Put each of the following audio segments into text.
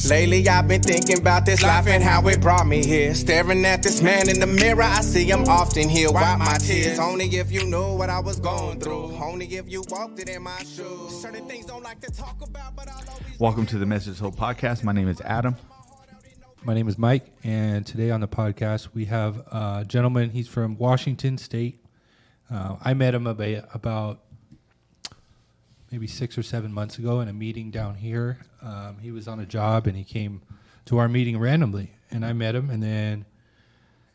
Lately I've been thinking about this life and how it brought me here. Staring at this man in the mirror, I see him often here. Wipe my tears, only if you knew what I was going through. Only if you walked it in my shoes. Certain things don't like to talk about, but I'll always... Welcome to the Message Hope Podcast. My name is Adam. My name is Mike, and today on the podcast we have a gentleman. He's from Washington State. I met him about maybe 6 or 7 months ago in a meeting down here. He was on a job, and he came to our meeting randomly, and I met him, and then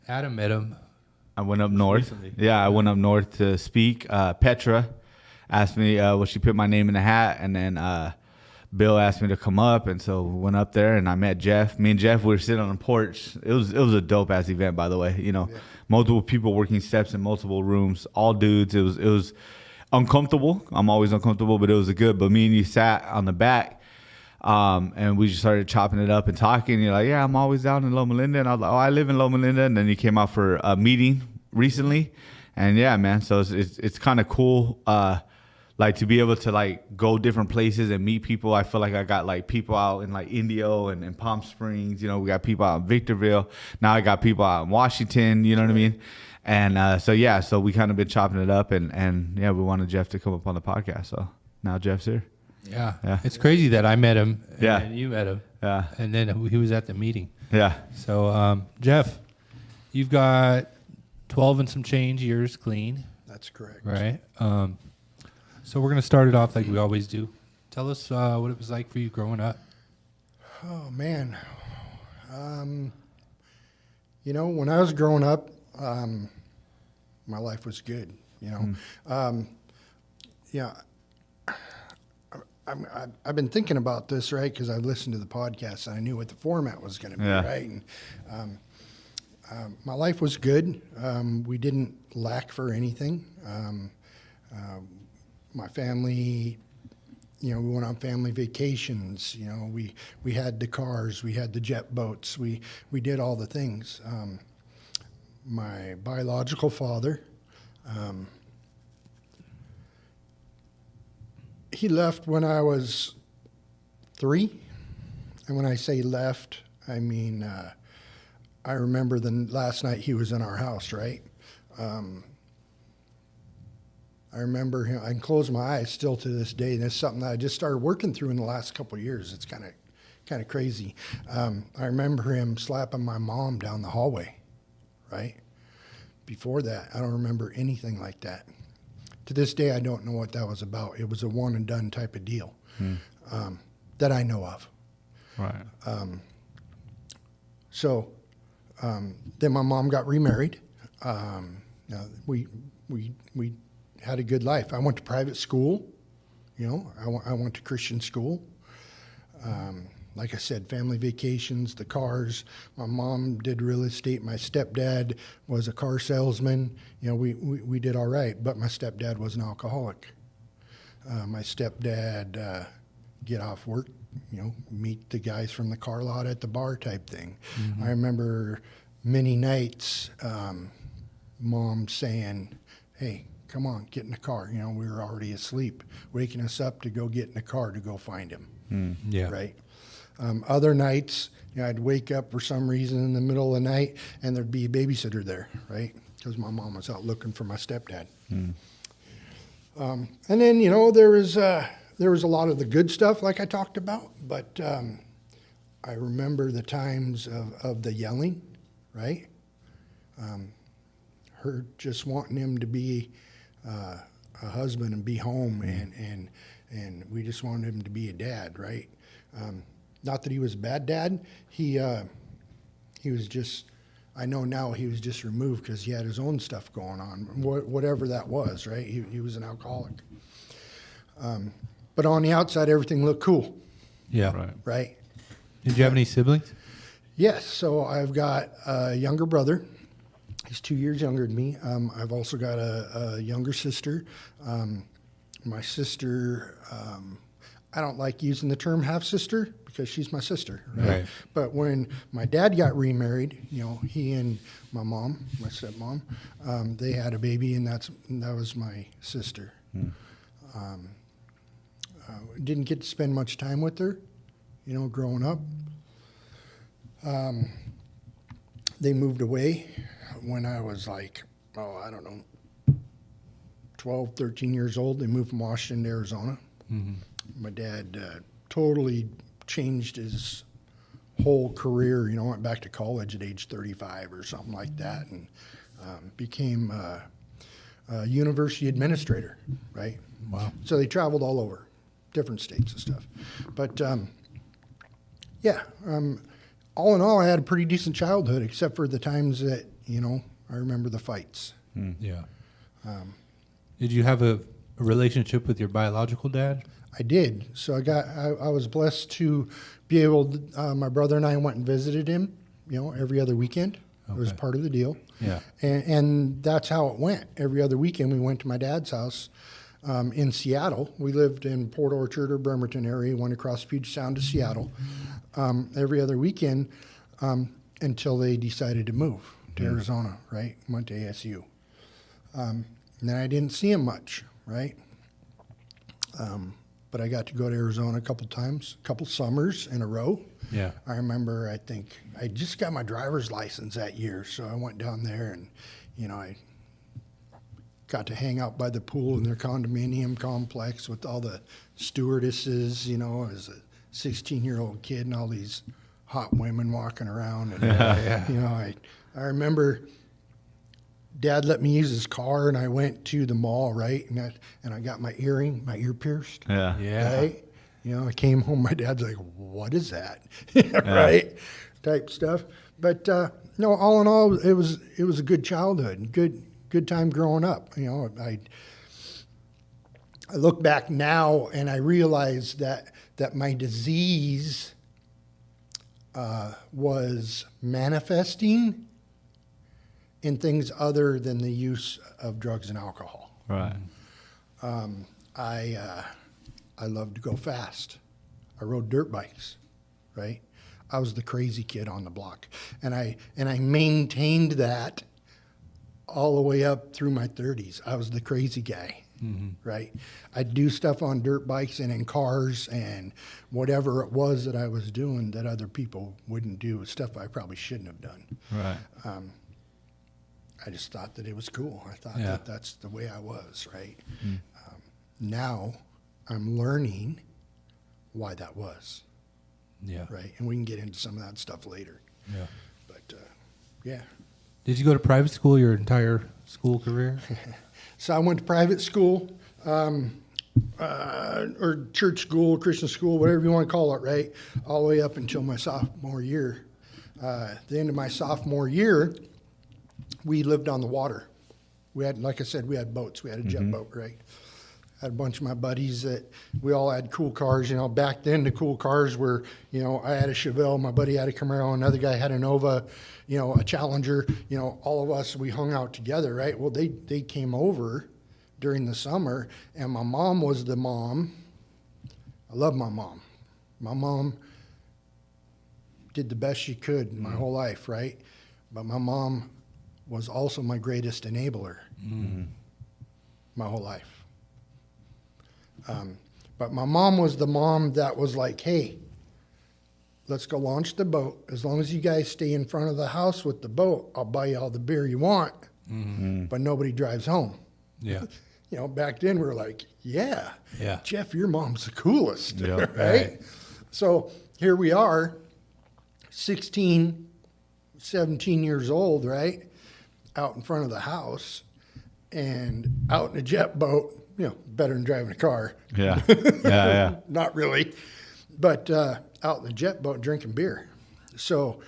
Adam met him. I went up north. Recently. Yeah, I went up north to speak. Petra asked me, will she put my name in the hat, and then Bill asked me to come up, and so we went up there, and I met Jeff. Me and Jeff, we were sitting on the porch. It was a dope-ass event, by the way. You know, multiple people working steps in multiple rooms, all dudes. It was uncomfortable. I'm always uncomfortable, but it was good. But me and you sat on the back, and we just started chopping it up and talking. You're like, yeah, I'm always down in Loma Linda. And I was like, oh, I live in Loma Linda. And then you came out for a meeting recently. And yeah, man, so it's kind of cool. Like to be able to like go different places and meet people. I feel like I got like people out in like Indio and Palm Springs. You know, we got people out in Victorville. Now I got people out in Washington. You know what I mean? And so we kind of been chopping it up. And yeah, we wanted Jeff to come up on the podcast. So now Jeff's here. Yeah. It's crazy that I met him and Yeah. then you met him. Yeah. And then he was at the meeting. Yeah. So, Jeff, you've got 12 and some change years clean. That's correct. Right? So we're going to start it off like we always do. Tell us what it was like for you growing up. Oh, man. You know, when I was growing up, my life was good, you know. Yeah, I've been thinking about this, right, because I listened to the podcast and I knew what the format was going to be, right? And my life was good. We didn't lack for anything. My family, you know, we went on family vacations. You know, we had the cars, we had the jet boats, we did all the things. My biological father, he left when I was 3. And when I say left, I mean, I remember the last night he was in our house, right? I remember him. I can close my eyes still to this day, and it's something that I just started working through in the last couple of years. It's kind of crazy. I remember him slapping my mom down the hallway, right? Before that, I don't remember anything like that. To this day, I don't know what that was about. It was a one and done type of deal that I know of. Right. So then my mom got remarried. We had a good life. I went to private school, you know. I went to Christian school. Like I said, family vacations, the cars. My mom did real estate. My stepdad was a car salesman. You know, we did all right, but my stepdad was an alcoholic. My stepdad get off work, you know, meet the guys from the car lot at the bar type thing. Mm-hmm. I remember many nights mom saying, hey, come on, get in the car. You know, we were already asleep, waking us up to go get in the car to go find him. Yeah. Right. Other nights, you know, I'd wake up for some reason in the middle of the night and there'd be a babysitter there, right? Because my mom was out looking for my stepdad. And then, you know, there was a lot of the good stuff like I talked about, but I remember the times of the yelling, right? Her just wanting him to be a husband and be home, and we just wanted him to be a dad, right? Not that he was a bad dad. He was just, I know now he was just removed because he had his own stuff going on, whatever that was, right? He was an alcoholic. But on the outside, everything looked cool. Yeah. Right? Did you have any siblings? Yes. So I've got a younger brother. He's 2 years younger than me. I've also got a younger sister. My sister, I don't like using the term half-sister because she's my sister, right? But when my dad got remarried, you know, he and my mom, my stepmom, they had a baby, and that was my sister. Didn't get to spend much time with her, you know, growing up. They moved away when I was like, I don't know, 12, 13 years old. They moved from Washington to Arizona. My dad totally changed his whole career, went back to college at age 35 or something like that, and became a university administrator, right? Wow. So they traveled all over, different states and stuff. But all in all, I had a pretty decent childhood, except for the times that, I remember the fights. Yeah. Did you have a relationship with your biological dad? I did. So I was blessed to be able to, my brother and I went and visited him, every other weekend. It was part of the deal. Yeah. And that's how it went. Every other weekend we went to my dad's house in Seattle. We lived in Port Orchard or Bremerton area, went across Puget Sound to Seattle every other weekend until they decided to move to Arizona, right? Went to ASU. And then I didn't see him much, right? But I got to go to Arizona a couple times, a couple summers in a row. Yeah. I remember, I think, I just got my driver's license that year, so I went down there and, I got to hang out by the pool in their condominium complex with all the stewardesses, as a 16-year-old kid and all these hot women walking around. And, I remember Dad let me use his car, and I went to the mall, right? And I got my ear pierced. Yeah. Yeah. Right? I came home, my dad's like, what is that? Right? Type stuff. But no, all in all, it was a good childhood, good time growing up. I look back now and I realize that my disease was manifesting in things other than the use of drugs and alcohol. Right. I loved to go fast. I rode dirt bikes, right? I was the crazy kid on the block, and I maintained that all the way up through my 30s. I was the crazy guy, right? I'd do stuff on dirt bikes and in cars and whatever it was that I was doing that other people wouldn't do, stuff I probably shouldn't have done. Right. I just thought that it was cool. I thought Yeah. that that's the way I was, right? Now I'm learning why that was, Yeah. right? And we can get into some of that stuff later. Yeah. But, yeah. Did you go to private school your entire school career? So I went to private school, or church school, Christian school, whatever you want to call it, right? All the way up until my sophomore year. At the end of my sophomore year, we lived on the water. We had, like I said, we had boats. We had a jet boat, right? Had a bunch of my buddies that we all had cool cars. Back then the cool cars were, I had a Chevelle, my buddy had a Camaro, another guy had a Nova, a Challenger. All of us, we hung out together, right? Well, they came over during the summer, and my mom was the mom. I love my mom. My mom did the best she could my whole life, right? But my mom was also my greatest enabler my whole life. But my mom was the mom that was like, hey, let's go launch the boat. As long as you guys stay in front of the house with the boat, I'll buy you all the beer you want, but nobody drives home. Yeah. Back then we were like, yeah, Yeah. Jeff, your mom's the coolest, Yeah. right? Right. So here we are, 16, 17 years old, right? Out in front of the house and out in a jet boat, better than driving a car. Yeah. Yeah. Not really, but out in the jet boat drinking beer. So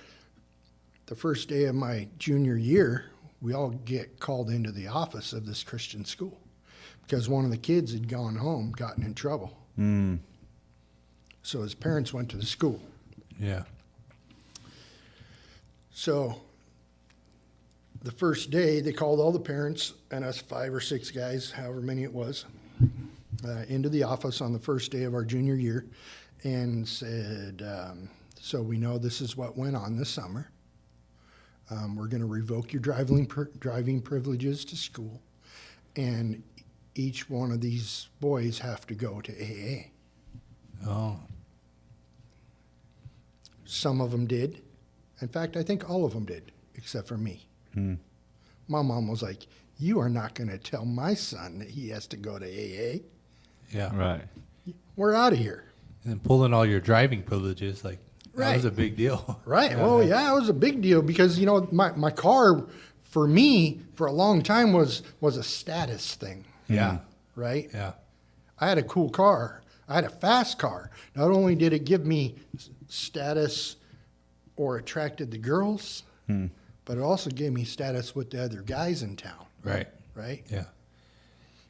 the first day of my junior year, we all get called into the office of this Christian school because one of the kids had gone home, gotten in trouble. So his parents went to the school. Yeah. So the first day, they called all the parents and us 5 or 6 guys, however many it was, into the office on the first day of our junior year and said, so we know this is what went on this summer. We're going to revoke your driving privileges to school, and each one of these boys have to go to AA. Oh. Some of them did, In fact, I think all of them did, except for me. My mom was like, "You are not going to tell my son that he has to go to AA. Yeah. Right. We're out of here." And then pulling all your driving privileges, like, that Right. was a big deal. Right. Well, yeah, it was a big deal because, you know, my car for me for a long time was a status thing, Yeah. right? Yeah. I had a cool car. I had a fast car. Not only did it give me status or attracted the girls, but it also gave me status with the other guys in town, Right. right? Yeah.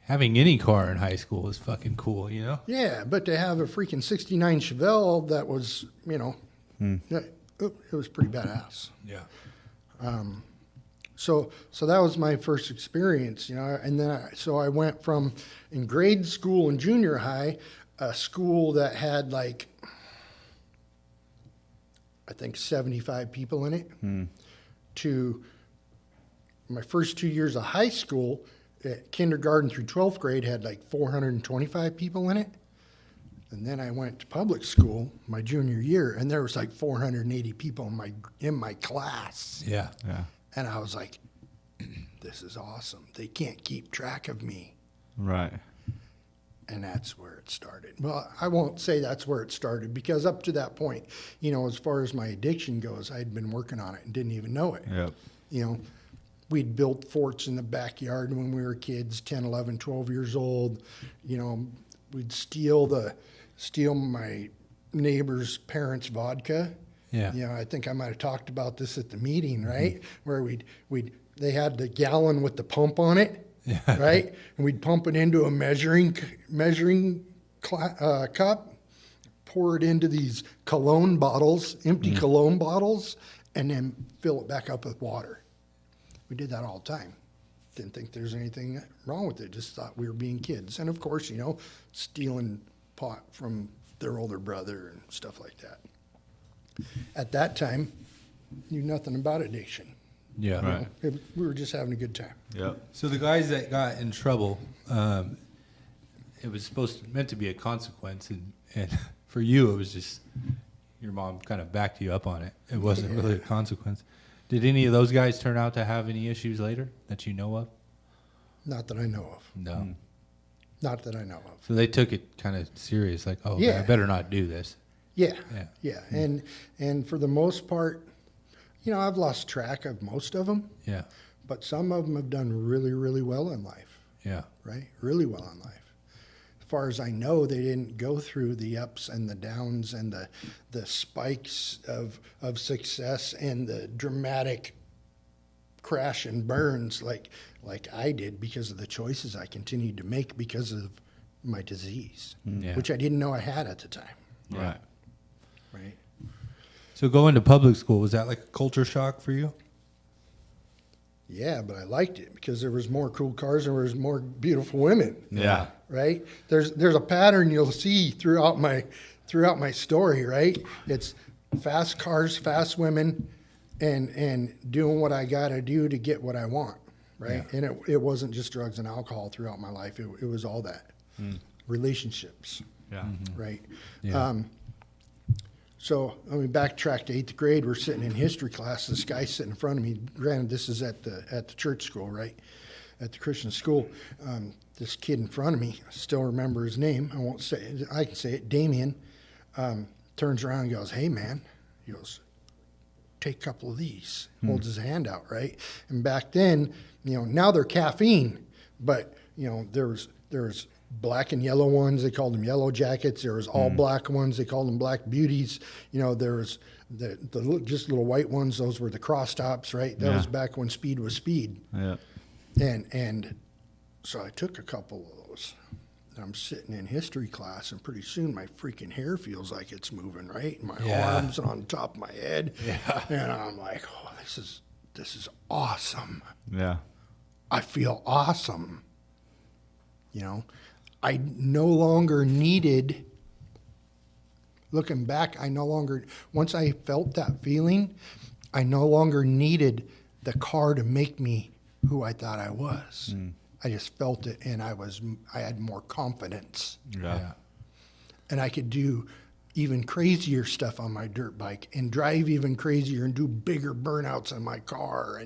Having any car in high school is fucking cool, you know? Yeah, but to have a freaking 69 Chevelle that was, you know, it was pretty badass. Yeah. So that was my first experience, you know, and then I went from in grade school and junior high, a school that had like, I think 75 people in it, to my first 2 years of high school, kindergarten through 12th grade had like 425 people in it. And then I went to public school my junior year, and there was like 480 people in my class. Yeah. Yeah. And I was like, this is awesome. They can't keep track of me. Right. And that's where it started. Well, I won't say that's where it started because up to that point, you know, as far as my addiction goes, I'd been working on it and didn't even know it. Yep. You know, we'd built forts in the backyard when we were kids, 10, 11, 12 years old. You know, we'd steal my neighbor's parents' vodka. Yeah. You know, I think I might have talked about this at the meeting, right? Where they had the gallon with the pump on it, right? And we'd pump it into a measuring cup, pour it into these cologne bottles, empty cologne bottles, and then fill it back up with water. We did that all the time. Didn't think there's anything wrong with it. Just thought we were being kids. And of course, you know, stealing pot from their older brother and stuff like that. At that time, knew nothing about addiction. Yeah. Right. We were just having a good time. Yep. So the guys that got in trouble, it was meant to be a consequence, and for you, it was just your mom kind of backed you up on it. It wasn't really a consequence. Did any of those guys turn out to have any issues later that you know of? Not that I know of. No. Not that I know of. So they took it kind of serious, like, oh, Yeah. I better not do this. Yeah. Yeah. Yeah. And for the most part, you know, I've lost track of most of them, Yeah. but some of them have done really, really well in life, Yeah. right? Really well in life. As far as I know, they didn't go through the ups and the downs and the spikes of success and the dramatic crash and burns like I did because of the choices I continued to make because of my disease, Yeah. which I didn't know I had at the time, Right. right? So going to public school, was that like a culture shock for you? Yeah, but I liked it because there was more cool cars and there was more beautiful women. Yeah. Right? There's a pattern you'll see throughout my story, right? It's fast cars, fast women, and doing what I gotta do to get what I want. Right? Yeah. And it wasn't just drugs and alcohol throughout my life. It was all that. Relationships, Yeah. right? Yeah. So let me backtrack to 8th grade. We're sitting in history class. This guy sitting in front of me. Granted, this is at the church school, right? At the Christian school. This kid in front of me, I still remember his name. I won't say it. I can say it. Damien turns around and goes, "Hey, man." He goes, "Take a couple of these." Holds his hand out, right? And back then, you know, now they're caffeine, but you know, there was black and yellow ones. They called them yellow jackets. There was all black ones. They called them black beauties. You know, there was the just little white ones. Those were the cross tops, right? That was back when speed was speed. Yeah. And so I took a couple of those. I'm sitting in history class, and pretty soon my freaking hair feels like it's moving, right? My arms on top of my head. Yeah. And I'm like, oh, this is awesome. Yeah. I feel awesome. You know, I no longer needed, looking back, once I felt that feeling, I no longer needed the car to make me who I thought I was. I just felt it, and I had more confidence, Yeah. and I could do even crazier stuff on my dirt bike and drive even crazier and do bigger burnouts on my car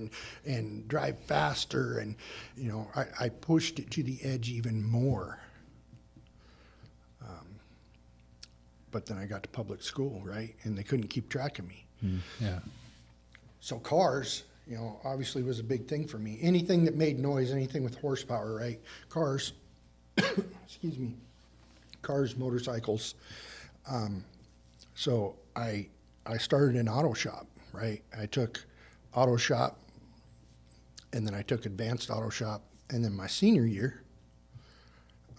and drive faster. And, you know, I pushed it to the edge even more. But then I got to public school, right? And they couldn't keep track of me. Yeah. So cars, you know, obviously was a big thing for me. Anything that made noise, anything with horsepower, right? Cars, excuse me, cars, motorcycles. So I started in auto shop, right? I took auto shop, and then I took advanced auto shop, and then my senior year,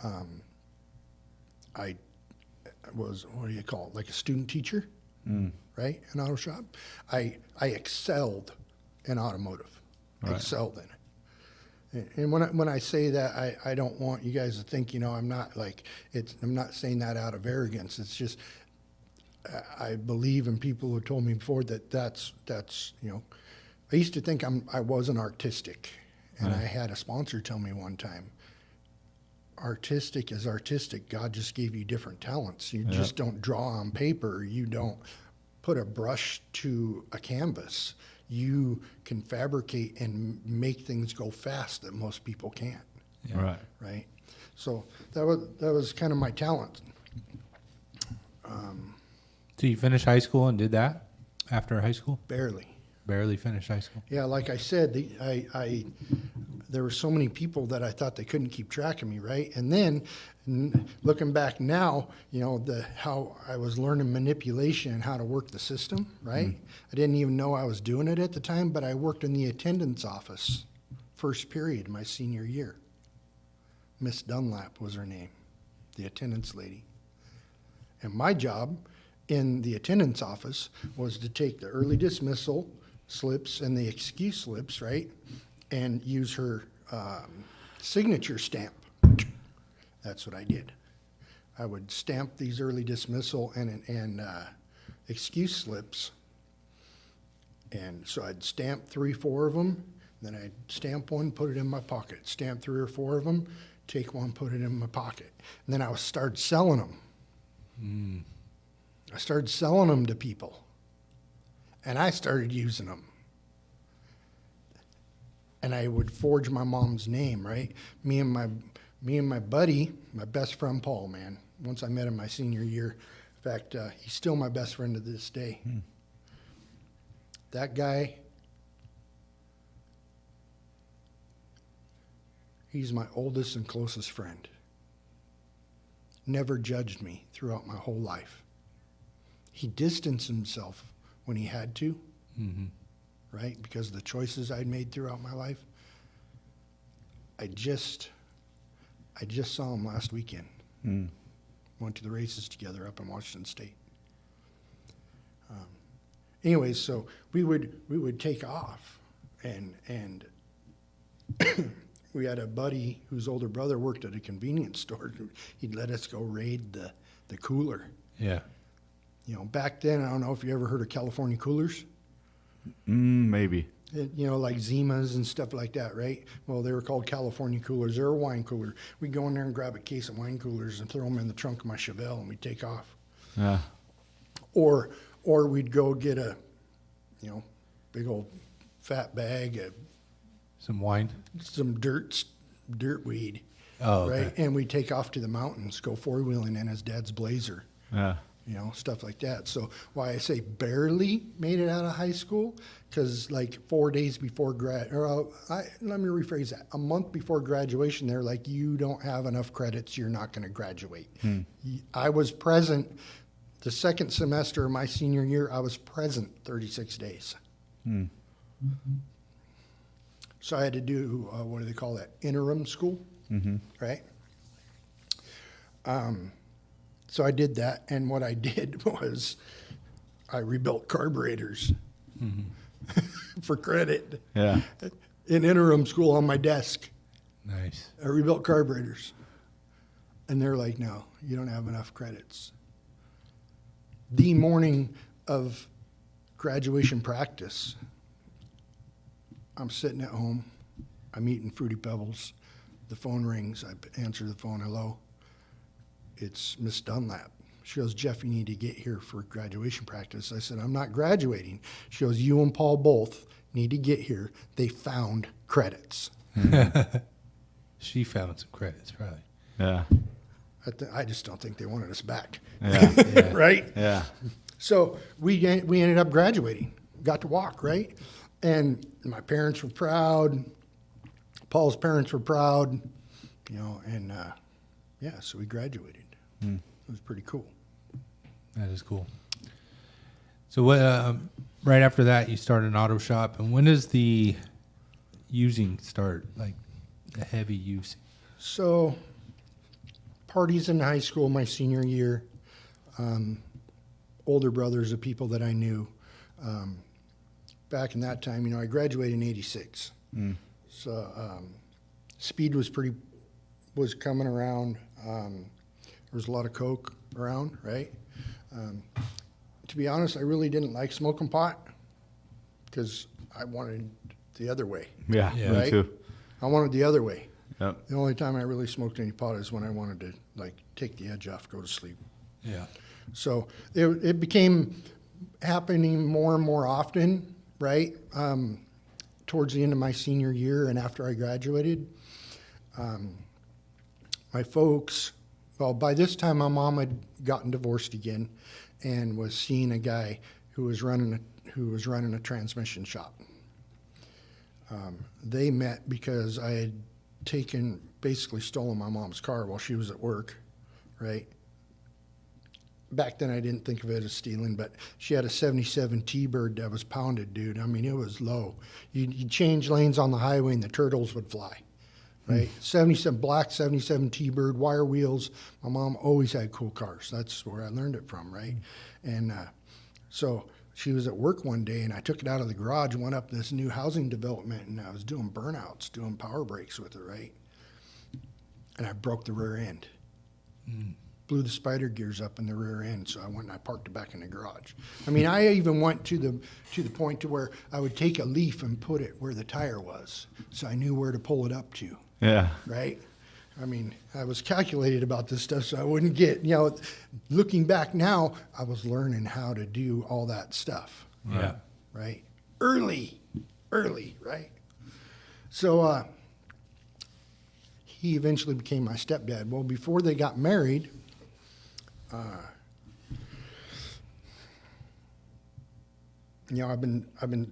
I was, what do you call it, like a student teacher, right, in auto shop. I excelled in automotive, excelled in it. And when I say that, I don't want you guys to think, you know, I'm not saying that out of arrogance. It's just I believe in people who told me before that's you know, I used to think I wasn't artistic, and I had a sponsor tell me one time, artistic is artistic. God just gave you different talents. You just don't draw on paper. You don't put a brush to a canvas. You can fabricate and make things go fast that most people can't. Yeah. Right. Right. So that was kind of my talent. So you finished high school and did that after high school? Barely finished high school. Yeah, like I said, there were so many people that I thought they couldn't keep track of me, right? And then looking back now, you know, how I was learning manipulation and how to work the system, right? I didn't even know I was doing it at the time, but I worked in the attendance office first period my senior year. Miss Dunlap was her name, the attendance lady. And my job in the attendance office was to take the early dismissal slips and the excuse slips, right, and use her signature stamp. That's what I did. I would stamp these early dismissal and excuse slips, and so I'd stamp 3, 4 of them, then I'd stamp one, put it in my pocket, stamp 3 or 4 of them, take one, put it in my pocket, and then I would start selling them. I started selling them to people, and I started using them. And I would forge my mom's name, right? Me and my buddy, my best friend Paul, man. Once I met him my senior year. In fact, he's still my best friend to this day. That guy, he's my oldest and closest friend. Never judged me throughout my whole life. He distanced himself when he had to, right? Because of the choices I'd made throughout my life. I just saw him last weekend. Went to the races together up in Washington State. Anyways, so we would take off, and we had a buddy whose older brother worked at a convenience store. He'd let us go raid the cooler. Yeah. You know, back then, I don't know if you ever heard of California coolers. Maybe. You know, like Zimas and stuff like that, right? Well, they were called California coolers. They're a wine cooler. We'd go in there and grab a case of wine coolers and throw them in the trunk of my Chevelle, and we'd take off. Yeah. Or we'd go get a, you know, big old fat bag of Some wine. some dirt weed, Oh, okay. right? And we'd take off to the mountains, go four-wheeling in his dad's Blazer. Yeah. You know, stuff like that. So why I say barely made it out of high school, because like 4 days before let me rephrase that. A month before graduation, they're like, you don't have enough credits, you're not going to graduate. I was present the second semester of my senior year. I was present 36 days. So I had to do, what do they call that? Interim school, right? So I did that, and what I did was I rebuilt carburetors for credit Yeah. in interim school on my desk. Nice. I rebuilt carburetors. And they're like, no, you don't have enough credits. The morning of graduation practice, I'm sitting at home. I'm eating Fruity Pebbles. The phone rings. I answer the phone. Hello. It's Miss Dunlap. She goes, Jeff, you need to get here for graduation practice. I said, I'm not graduating. She goes, you and Paul both need to get here. They found credits. She found some credits, probably. Yeah. I just don't think they wanted us back. Yeah. Right? Yeah. So we ended up graduating, got to walk, right? And my parents were proud. Paul's parents were proud, you know, and so we graduated. It was pretty cool. That is cool. So what? Right after that, you started an auto shop. And when does the using start, like the heavy use? So parties in high school, my senior year, older brothers of people that I knew. Back in that time, you know, I graduated in '86. So speed was coming around. There was a lot of coke around, right? To be honest, I really didn't like smoking pot because I wanted the other way. Yeah. Yeah. Me too. I wanted the other way. Yep. The only time I really smoked any pot is when I wanted to like take the edge off, go to sleep. Yeah. So it became happening more and more often, right? Towards the end of my senior year and after I graduated, my folks, well, by this time my mom had gotten divorced again and was seeing a guy who was running a transmission shop. They met because I had basically stolen my mom's car while she was at work, right? Back then I didn't think of it as stealing, but she had a 77 T-Bird that was pounded, dude. I mean, it was low. You'd change lanes on the highway and the turtles would fly, right? 77 black 77 T-Bird, wire wheels. My mom always had cool cars. That's where I learned it from, right? And so she was at work one day, and I took it out of the garage and went up this new housing development, and I was doing burnouts, doing power brakes with it, right? And I broke the rear end. Blew the spider gears up in the rear end, so I went and I parked it back in the garage. I mean, I even went to the point to where I would take a leaf and put it where the tire was, so I knew where to pull it up to, Yeah. right? I mean, I was calculated about this stuff, so I wouldn't get, you know, looking back now, I was learning how to do all that stuff, Yeah. right? Early, right? So he eventually became my stepdad. Well, before they got married, you know, I've been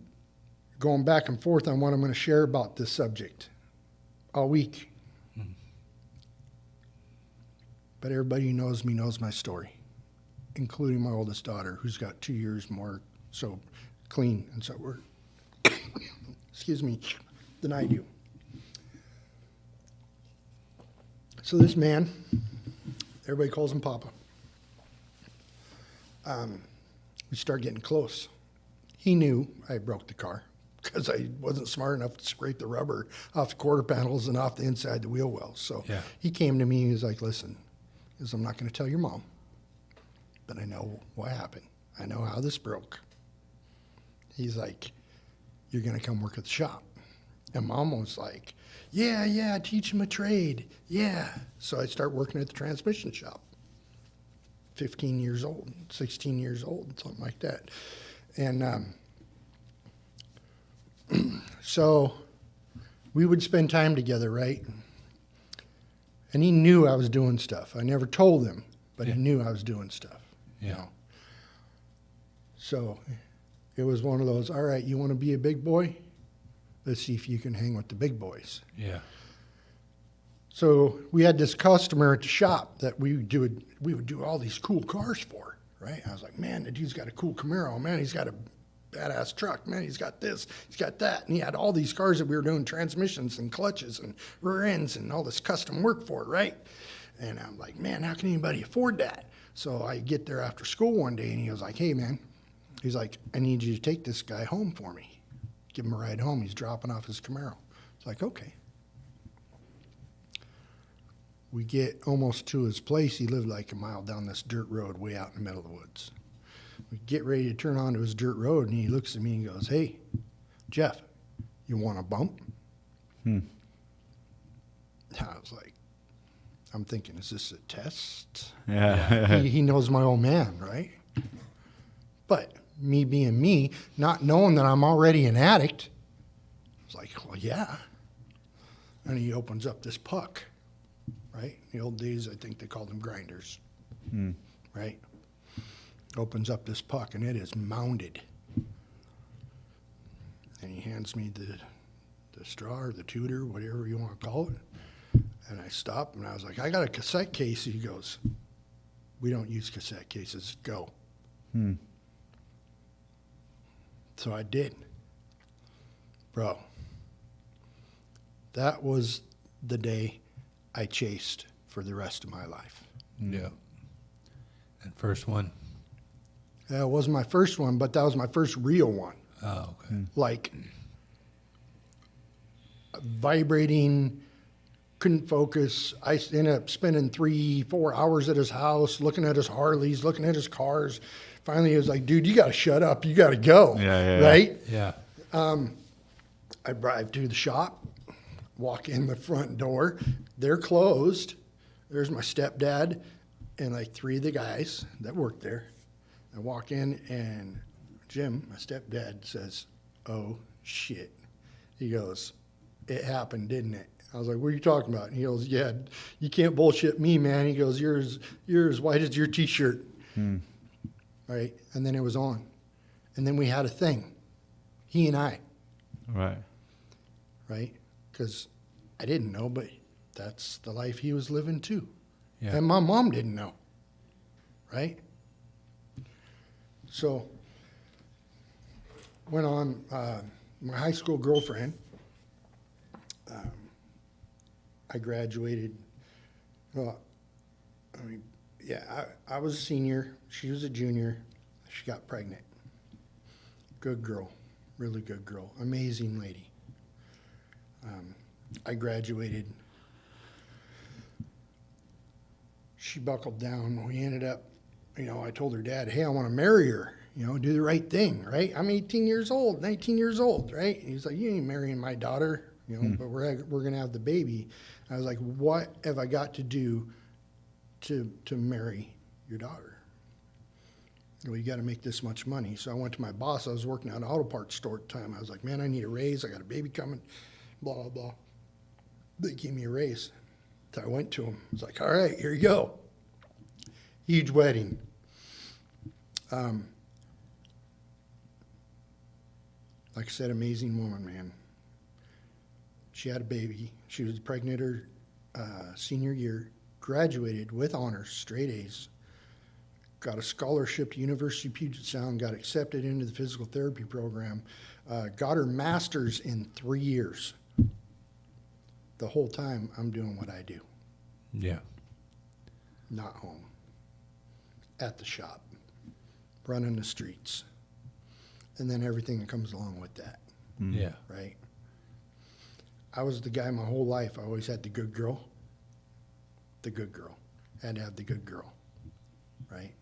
going back and forth on what I'm going to share about this subject all week. But everybody who knows me knows my story, including my oldest daughter, who's got 2 years more so clean and sober, excuse me, than I do. So this man, everybody calls him Papa. We start getting close. He knew I broke the car because I wasn't smart enough to scrape the rubber off the quarter panels and off the inside the wheel wells. So Yeah. he came to me, he was like, listen, he goes, I'm not going to tell your mom, but I know what happened. I know how this broke. He's like, you're going to come work at the shop. And Mom was like, yeah, teach him a trade. Yeah. So I start working at the transmission shop. 15 years old, 16 years old, something like that. And so we would spend time together, right? And he knew I was doing stuff. I never told him, but he knew I was doing stuff. Yeah. You know? So it was one of those, all right, you want to be a big boy? Let's see if you can hang with the big boys. Yeah. So we had this customer at the shop that we would do all these cool cars for, right? I was like, man, the dude's got a cool Camaro. Man, he's got a badass truck. Man, he's got this, he's got that. And he had all these cars that we were doing transmissions and clutches and rear ends and all this custom work for, right? And I'm like, man, how can anybody afford that? So I get there after school one day and he was like, hey, man, he's like, I need you to take this guy home for me. Give him a ride home. He's dropping off his Camaro. It's like, okay. We get almost to his place. He lived like a mile down this dirt road way out in the middle of the woods. We get ready to turn onto his dirt road, and he looks at me and goes, hey, Jeff, you want a bump? I was like, I'm thinking, is this a test? Yeah. He knows my old man, right? But me being me, not knowing that I'm already an addict, it's like, well, yeah. And he opens up this puck, right? In the old days, I think they called them grinders, right? Opens up this puck, and it is mounded. And he hands me the straw or the tutor, whatever you want to call it. And I stopped, and I was like, I got a cassette case. He goes, we don't use cassette cases. Go. So I did. Bro, that was the day I chased for the rest of my life. Yeah. And first one. That wasn't my first one, but that was my first real one. Oh, okay. Like vibrating, couldn't focus. I ended up spending 3-4 hours at his house, looking at his Harleys, looking at his cars. Finally, he was like, dude, you got to shut up. You got to go. Yeah. Right? Yeah. I drive to the shop, walk in the front door. They're closed. There's my stepdad and like 3 of the guys that work there. I walk in, and Jim, my stepdad, says, oh, shit. He goes, it happened, didn't it? I was like, what are you talking about? And he goes, yeah, you can't bullshit me, man. He goes, you're as white as your T-shirt. Right? And then it was on. And then we had a thing, he and I. Right. Right? Because I didn't know, but that's the life he was living too. Yeah. And my mom didn't know. Right? So, went on my high school girlfriend. I graduated. Well, I mean, yeah, I was a senior. She was a junior. She got pregnant. Good girl. Really good girl. Amazing lady. I graduated. She buckled down. We ended up, I told her dad, hey, I want to marry her. Do the right thing, right? I'm 18 years old, 19 years old, right? And he's like, you ain't marrying my daughter, but we're going to have the baby. I was like, what have I got to do to marry your daughter? Well, you got to make this much money. So I went to my boss. I was working at an auto parts store at the time. I was like, man, I need a raise. I got a baby coming, blah, blah, blah. They gave me a raise. So I went to him. I was like, all right, here you go. Huge wedding. Like I said, amazing woman, man. She had a baby. She was pregnant her senior year, graduated with honors, straight A's, got a scholarship to University of Puget Sound, got accepted into the physical therapy program, got her master's in 3 years. The whole time I'm doing what I do. Yeah. Not home. At the shop. Running the streets. And then everything that comes along with that. Yeah. Right? I was the guy my whole life. I always had the good girl. The good girl. Had to have the good girl. Right?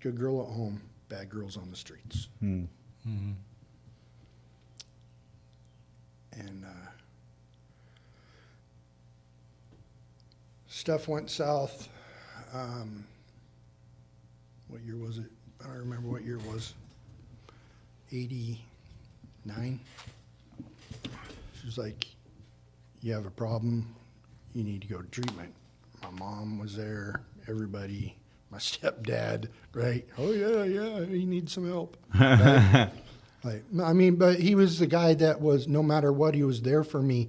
Good girl at home, bad girls on the streets. Mm-hmm. And stuff went south. What year was it? I don't remember what year it was. 89. She was like, you have a problem. You need to go to treatment. My mom was there. Everybody. My stepdad, right? Oh, yeah, he needs some help. Right? But he was the guy that was, no matter what, he was there for me,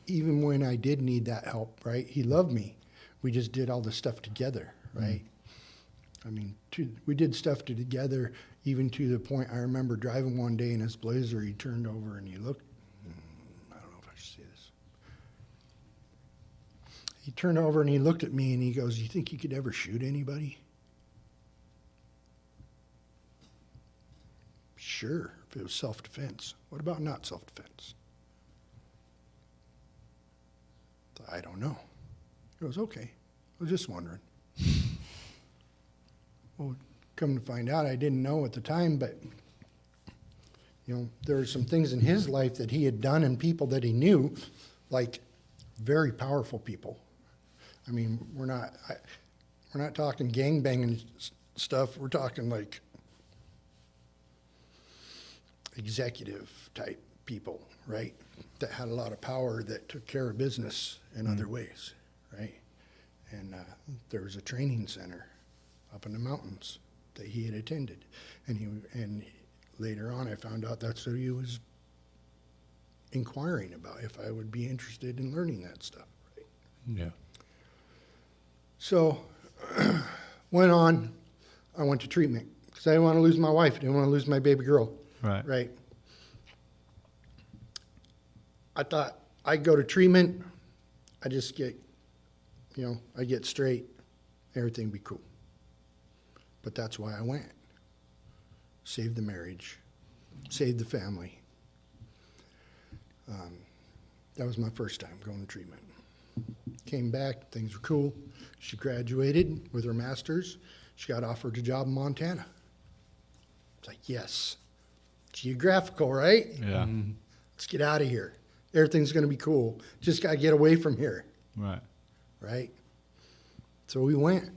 even when I did need that help, right? He loved me. We just did all the stuff together, right? We did stuff together, even to the point, I remember driving one day in his Blazer, he turned over and he looked, I don't know if I should say this. He turned over and he looked at me and he goes, you think you could ever shoot anybody? Sure, if it was self-defense. What about not self-defense? I don't know. He goes, okay, I was just wondering. Well, come to find out, I didn't know at the time, but, there were some things in his life that he had done and people that he knew, like very powerful people. I mean, we're not talking gangbanging stuff. We're talking like executive type people, right? That had a lot of power, that took care of business in other ways, right? And there was a training center up in the mountains that he had attended, and later on I found out that's what he was inquiring about, if I would be interested in learning that stuff, right? Yeah. So went on. I went to treatment because I didn't want to lose my wife. I didn't want to lose my baby girl. Right. Right. I thought I'd go to treatment. I just get, I get straight. Everything be cool. But that's why I went. Save the marriage. Save the family. That was my first time going to treatment. Came back, things were cool. She graduated with her master's. She got offered a job in Montana. It's like, yes. Geographical, right? Yeah. Let's get out of here. Everything's going to be cool. Just got to get away from here, Right. right? So we went.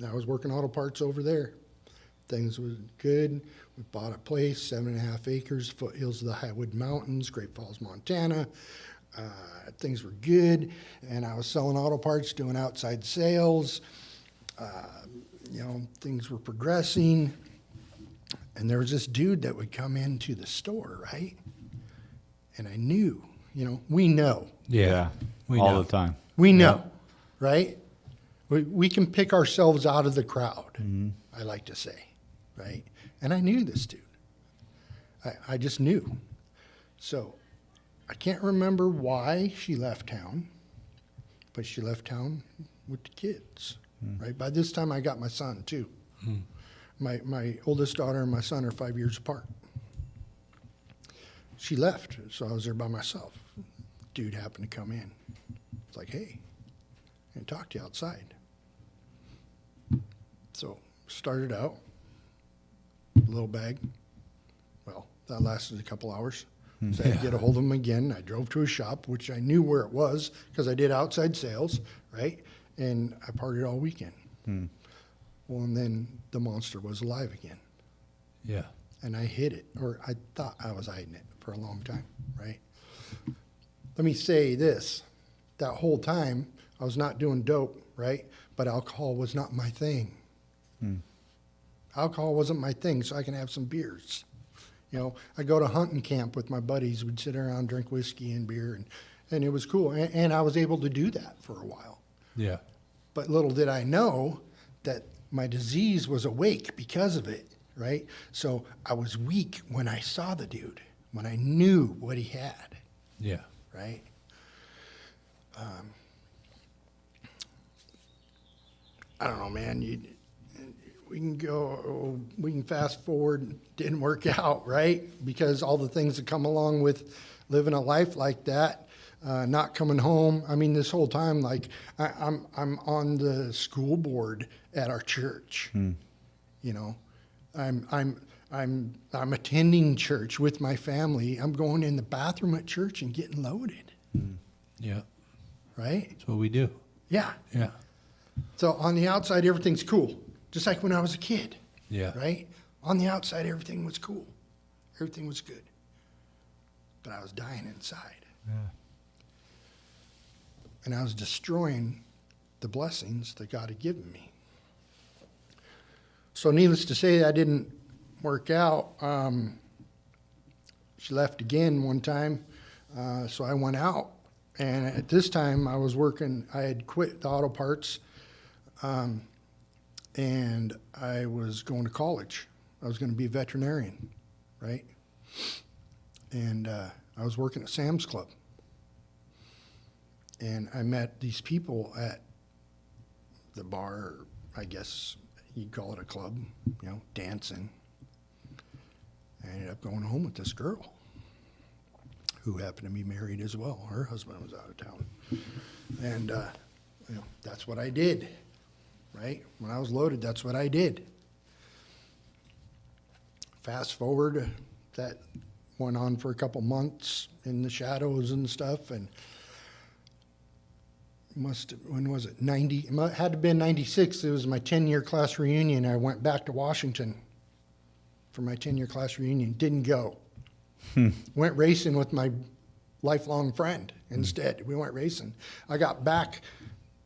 I was working auto parts over there. Things was good. We bought a place, 7.5 acres, foothills of the Highwood Mountains, Great Falls, Montana. Things were good, and I was selling auto parts, doing outside sales. Things were progressing, and there was this dude that would come into the store, right? And I knew, we know. Yeah. We All know. the time. We know, right? We can pick ourselves out of the crowd, I like to say, right? And I knew this dude. I just knew. So I can't remember why she left town, but she left town with the kids, right? By this time, I got my son, too. My oldest daughter and my son are 5 years apart. She left, so I was there by myself. Dude happened to come in. It's like, hey, and talk to you outside. So started out, little bag. Well, that lasted a couple hours. So I had to get a hold of him again. I drove to a shop, which I knew where it was because I did outside sales, right? And I partied all weekend. Well, and then the monster was alive again. Yeah. And I hid it, or I thought I was hiding it for a long time, right? Let me say this. That whole time, I was not doing dope, right? But alcohol was not my thing. Alcohol wasn't my thing, so I can have some beers. I go to hunting camp with my buddies. We'd sit around, drink whiskey and beer, and it was cool. And I was able to do that for a while. Yeah. But little did I know that my disease was awake because of it, right? So I was weak when I saw the dude, when I knew what he had, Yeah. right? I don't know, man. We can fast forward. Didn't work out, right? Because all the things that come along with living a life like that, not coming home. I mean, this whole time, like I'm on the school board at our church. I'm attending church with my family. I'm going in the bathroom at church and getting loaded, Yeah. right? That's what we do. Yeah. Yeah. So on the outside, everything's cool, just like when I was a kid. Yeah. Right? On the outside, everything was cool. Everything was good. But I was dying inside. Yeah. And I was destroying the blessings that God had given me. So needless to say, that didn't work out. She left again one time, so I went out. And at this time, I was working, I had quit the auto parts, and I was going to college. I was going to be a veterinarian, right? And I was working at Sam's Club. And I met these people at the bar, I guess you'd call it a club, dancing. I ended up going home with this girl who happened to be married as well. Her husband was out of town. And, that's what I did, right? When I was loaded, that's what I did. Fast forward, that went on for a couple months in the shadows and stuff. And when was it? 90, it had to have been 96. It was my 10-year class reunion. I went back to Washington for my 10-year class reunion. Didn't go. Went racing with my lifelong friend instead. We went racing. I got back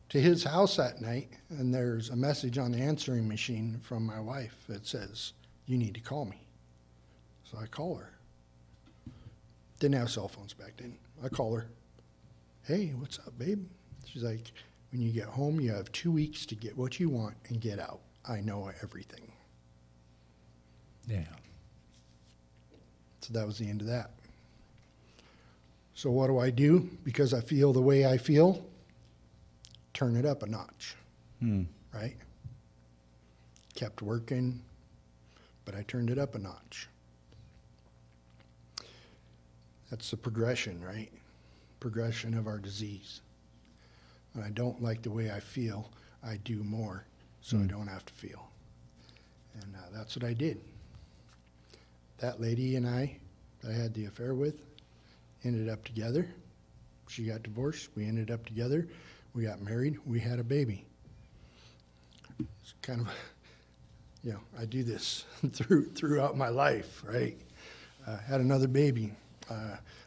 to his house that night, and there's a message on the answering machine from my wife that says, "You need to call me." So I call her. Didn't have cell phones back then. I call her. "Hey, what's up, babe?" She's like, "When you get home, you have 2 weeks to get what you want and get out. I know everything." Yeah. So that was the end of that. So what do? Because I feel the way I feel, turn it up a notch, right? Kept working, but I turned it up a notch. That's the progression, right? Progression of our disease. When I don't like the way I feel, I do more so I don't have to feel. And that's what I did. That lady and I that I had the affair with ended up together. She got divorced. We ended up together. We got married. We had a baby. It's kind of, I do this throughout my life, right? Had another baby.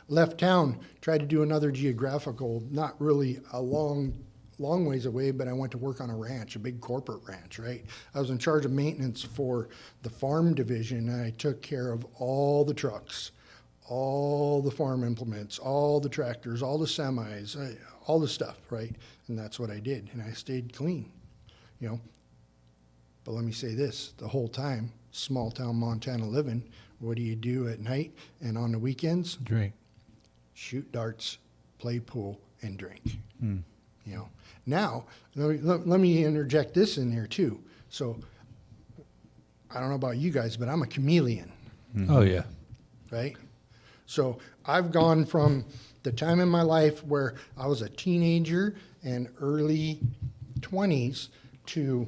Left town, tried to do another geographical, not really a long ways away, but I went to work on a ranch, a big corporate ranch, right? I was in charge of maintenance for the farm division, and I took care of all the trucks, all the farm implements, all the tractors, all the semis, all the stuff, right? And that's what I did, and I stayed clean, But let me say this, the whole time, small town Montana living, what do you do at night and on the weekends? Drink. Shoot darts, play pool, and drink. Now, let me interject this in there too. So, I don't know about you guys, but I'm a chameleon, Oh, yeah. right? So, I've gone from the time in my life where I was a teenager and early 20s to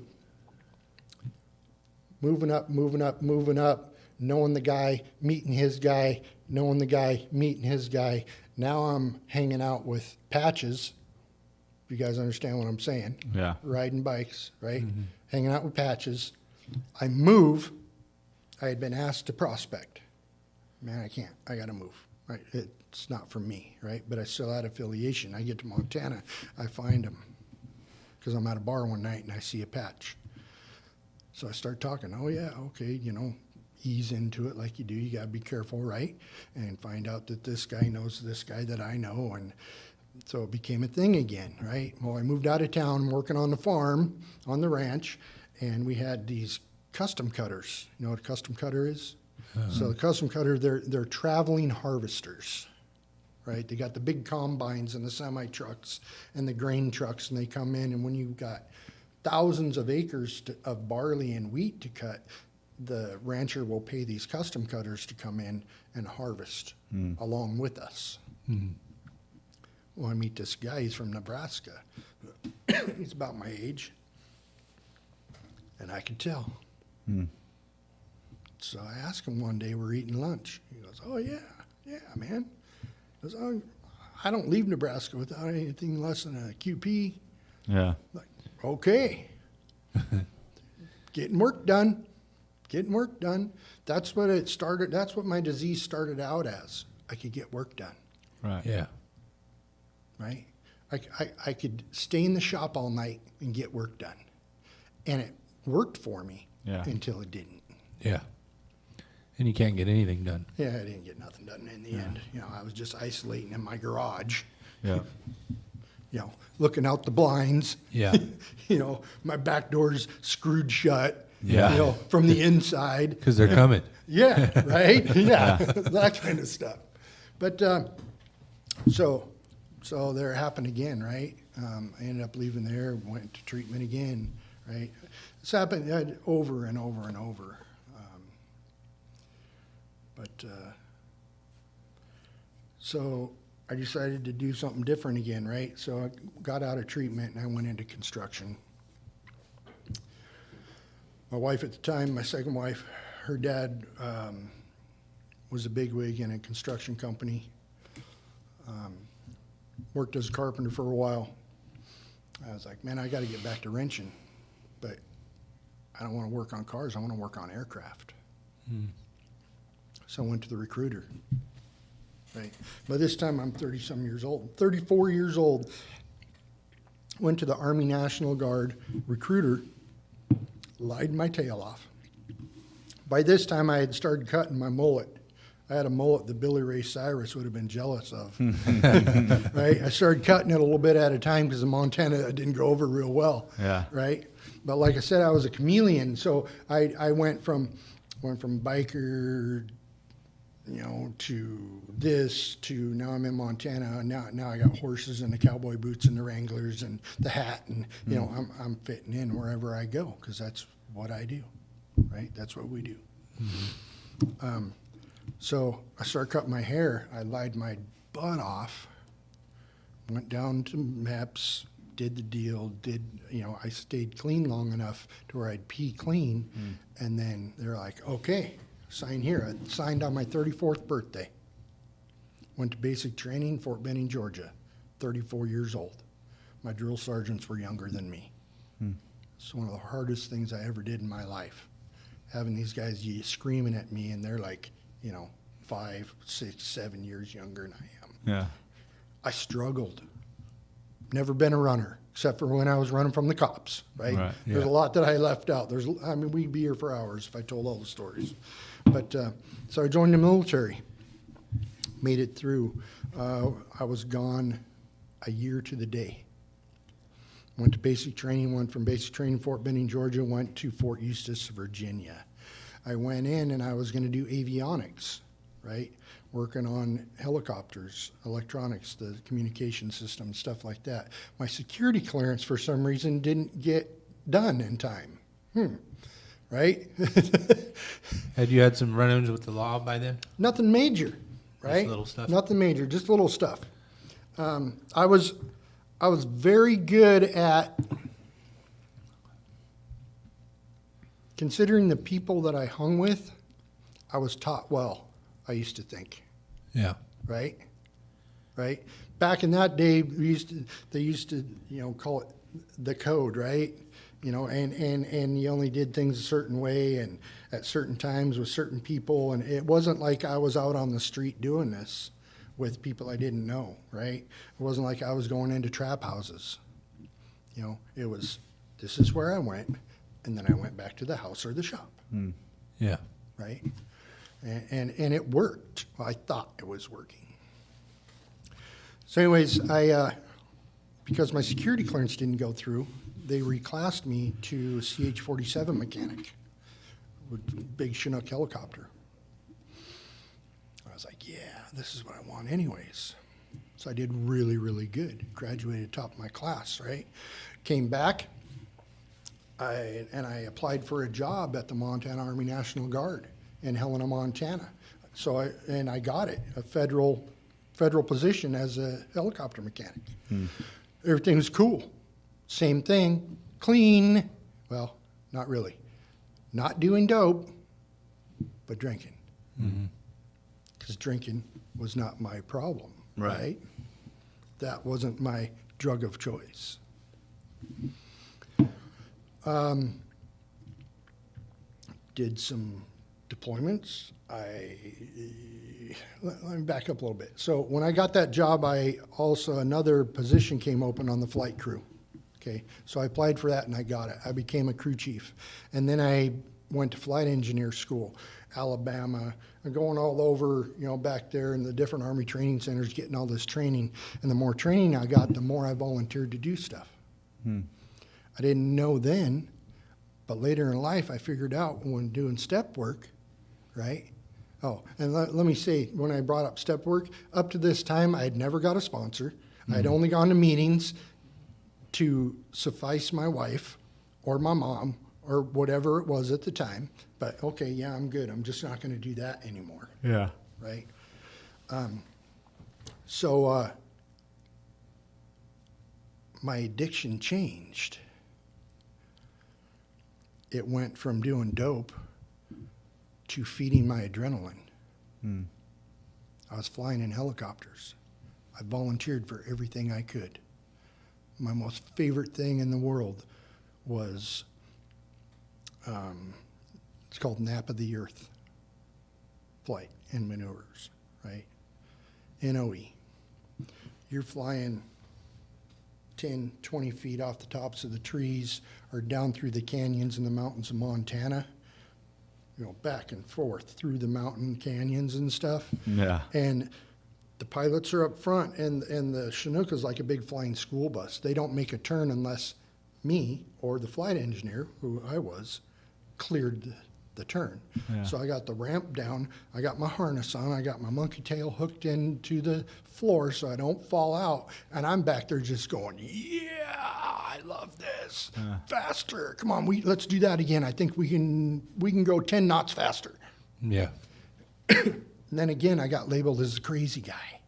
moving up, knowing the guy, meeting his guy, knowing the guy, meeting his guy. Now I'm hanging out with Patches. If you guys understand what I'm saying. Yeah. Riding bikes, right? Hanging out with Patches. I move. I had been asked to prospect. Man, I can't. I got to move. Right? It's not for me, right? But I still had affiliation. I get to Montana. I find him because I'm at a bar one night and I see a Patch. So I start talking. Oh, yeah, okay, ease into it like you do. You got to be careful, right? And find out that this guy knows this guy that I know. And so it became a thing again, right? Well, I moved out of town working on the farm, on the ranch, and we had these custom cutters. You know what a custom cutter is? So the custom cutter, they're traveling harvesters, right? They got the big combines and the semi-trucks and the grain trucks, and they come in, and when you've got thousands of acres of barley and wheat to cut, the rancher will pay these custom cutters to come in and harvest along with us. Well, I meet this guy, he's from Nebraska. He's about my age. And I could tell. So I asked him one day, we're eating lunch. He goes, "Oh, yeah, man." He goes, "Oh, I don't leave Nebraska without anything less than a QP." Yeah. Like, okay. Getting work done. That's what it started. That's what my disease started out as. I could get work done. Right. Yeah. Right? I could stay in the shop all night and get work done. And it worked for me until it didn't. Yeah. And you can't get anything done. Yeah, I didn't get nothing done in the end. I was just isolating in my garage. Yeah. Looking out the blinds. Yeah. My back door's screwed shut. Yeah. From the inside. Because they're coming. Yeah, right? Yeah, that kind of stuff. But so there happened again, right? I ended up leaving there, went to treatment again, right? It's happened over and over and over. So I decided to do something different again, right? So I got out of treatment and I went into construction. My wife at the time, my second wife, her dad was a bigwig in a construction company. Worked as a carpenter for a while. I was like, man, I got to get back to wrenching, but I don't want to work on cars. I want to work on aircraft. So I went to the recruiter. Right. By this time, I'm 30-some years old, 34 years old. Went to the Army National Guard recruiter, lied my tail off. By this time, I had started cutting my mullet. I had a mullet that Billy Ray Cyrus would have been jealous of. Right? I started cutting it a little bit at a time because in Montana it didn't go over real well. Yeah. Right? But like I said, I was a chameleon, so I went from biker, to this, to now I'm in Montana. Now I got horses and the cowboy boots and the Wranglers and the hat, and I'm fitting in wherever I go because that's what I do, right? That's what we do. So I started cutting my hair. I lied my butt off. Went down to MEPS, did the deal. I stayed clean long enough to where I'd pee clean, and then they're like, okay. Sign here. I signed on my 34th birthday. Went to basic training, Fort Benning, Georgia. 34 years old. My drill sergeants were younger than me. It's one of the hardest things I ever did in my life. Having these guys screaming at me, and they're like, 5, 6, 7 years younger than I am. Yeah. I struggled. Never been a runner, except for when I was running from the cops, right? There's a lot that I left out. We'd be here for hours if I told all the stories. But so I joined the military, made it through. I was gone a year to the day. Went to basic training, went from basic training Fort Benning, Georgia, went to Fort Eustis, Virginia. I went in and I was going to do avionics, right? Working on helicopters, electronics, the communication system, stuff like that. My security clearance, for some reason, didn't get done in time. Right? Had you had some run-ins with the law by then? Nothing major, right? Just little stuff? Nothing major, just little stuff. I was very good at considering the people that I hung with. I was taught well, I used to think. Yeah. Right? Back in that day, they used to call it the code, right? And you only did things a certain way and at certain times with certain people, and it wasn't like I was out on the street doing this with people I didn't know, right? It wasn't like I was going into trap houses. It was, this is where I went, and then I went back to the house or the shop. Yeah. Right? And it worked. Well, I thought it was working. So anyways, because my security clearance didn't go through, they reclassed me to a CH-47 mechanic with big Chinook helicopter. I was like, yeah, this is what I want anyways. So I did really, really good. Graduated top of my class, right? Came back, and I applied for a job at the Montana Army National Guard in Helena, Montana. So I got it, a federal position as a helicopter mechanic. Everything was cool. Same thing, clean. Well, not really. Not doing dope, but drinking. Because drinking was not my problem, right? That wasn't my drug of choice. Did some deployments. Let me back up a little bit. So when I got that job, another position came open on the flight crew. Okay, so I applied for that and I got it. I became a crew chief. And then I went to flight engineer school, Alabama, and going all over, back there in the different Army training centers, getting all this training. And the more training I got, the more I volunteered to do stuff. I didn't know then, but later in life I figured out when doing step work, right? Oh, and let me say, when I brought up step work, up to this time I had never got a sponsor. I had only gone to meetings to suffice my wife or my mom or whatever it was at the time. But okay, yeah, I'm good. I'm just not going to do that anymore. Yeah. Right? So my addiction changed. It went from doing dope to feeding my adrenaline. I was flying in helicopters. I volunteered for everything I could. my most favorite thing in the world was, it's called Nap of the Earth flight and maneuvers, right? NOE. You're flying 10, 20 feet off the tops of the trees or down through the canyons in the mountains of Montana, back and forth through the mountain canyons and stuff. Yeah. And the pilots are up front, and the Chinook is like a big flying school bus. They don't make a turn unless me or the flight engineer, who I was, cleared the turn. Yeah. So I got the ramp down, I got my harness on, I got my monkey tail hooked into the floor so I don't fall out, and I'm back there just going, yeah, I love this. Faster. Come on, let's do that again. I think we can go 10 knots faster. Yeah. And then again, I got labeled as a crazy guy,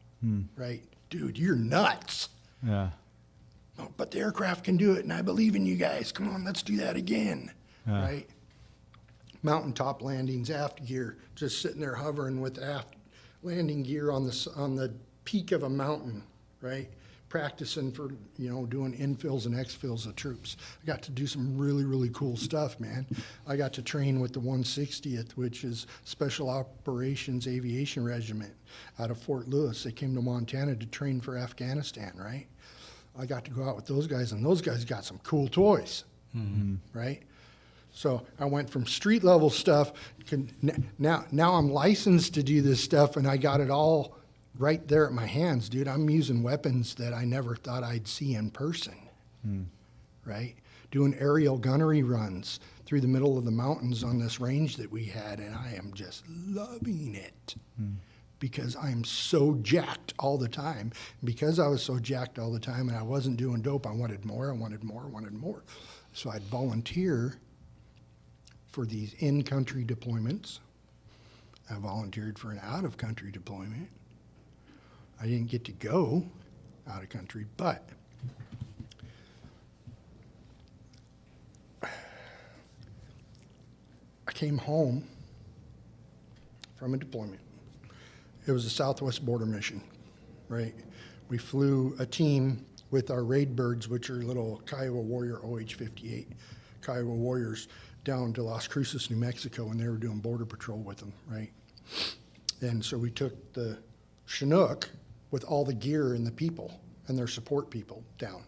right? Dude, you're nuts. Yeah. Oh, but the aircraft can do it, and I believe in you guys. Come on, let's do that again, right? Mountaintop landings, aft gear, just sitting there hovering with aft landing gear on the peak of a mountain, right? Practicing for, doing infills and exfills of troops. I got to do some really, really cool stuff, man. I got to train with the 160th, which is Special Operations Aviation Regiment out of Fort Lewis. They came to Montana to train for Afghanistan, right? I got to go out with those guys, and those guys got some cool toys, right? So I went from street level stuff to now I'm licensed to do this stuff, and I got it all right there at my hands, dude. I'm using weapons that I never thought I'd see in person, right? Doing aerial gunnery runs through the middle of the mountains on this range that we had, and I am just loving it because I'm so jacked all the time. Because I was so jacked all the time and I wasn't doing dope, I wanted more, I wanted more, I wanted more. So I'd volunteer for these in-country deployments. I volunteered for an out-of-country deployment. I didn't get to go out of country, but I came home from a deployment. It was a Southwest Border Mission, right? We flew a team with our Raid Birds, which are little Kiowa Warrior OH-58 Kiowa Warriors, down to Las Cruces, New Mexico, and they were doing border patrol with them, right? And so we took the Chinook with all the gear and the people and their support people down.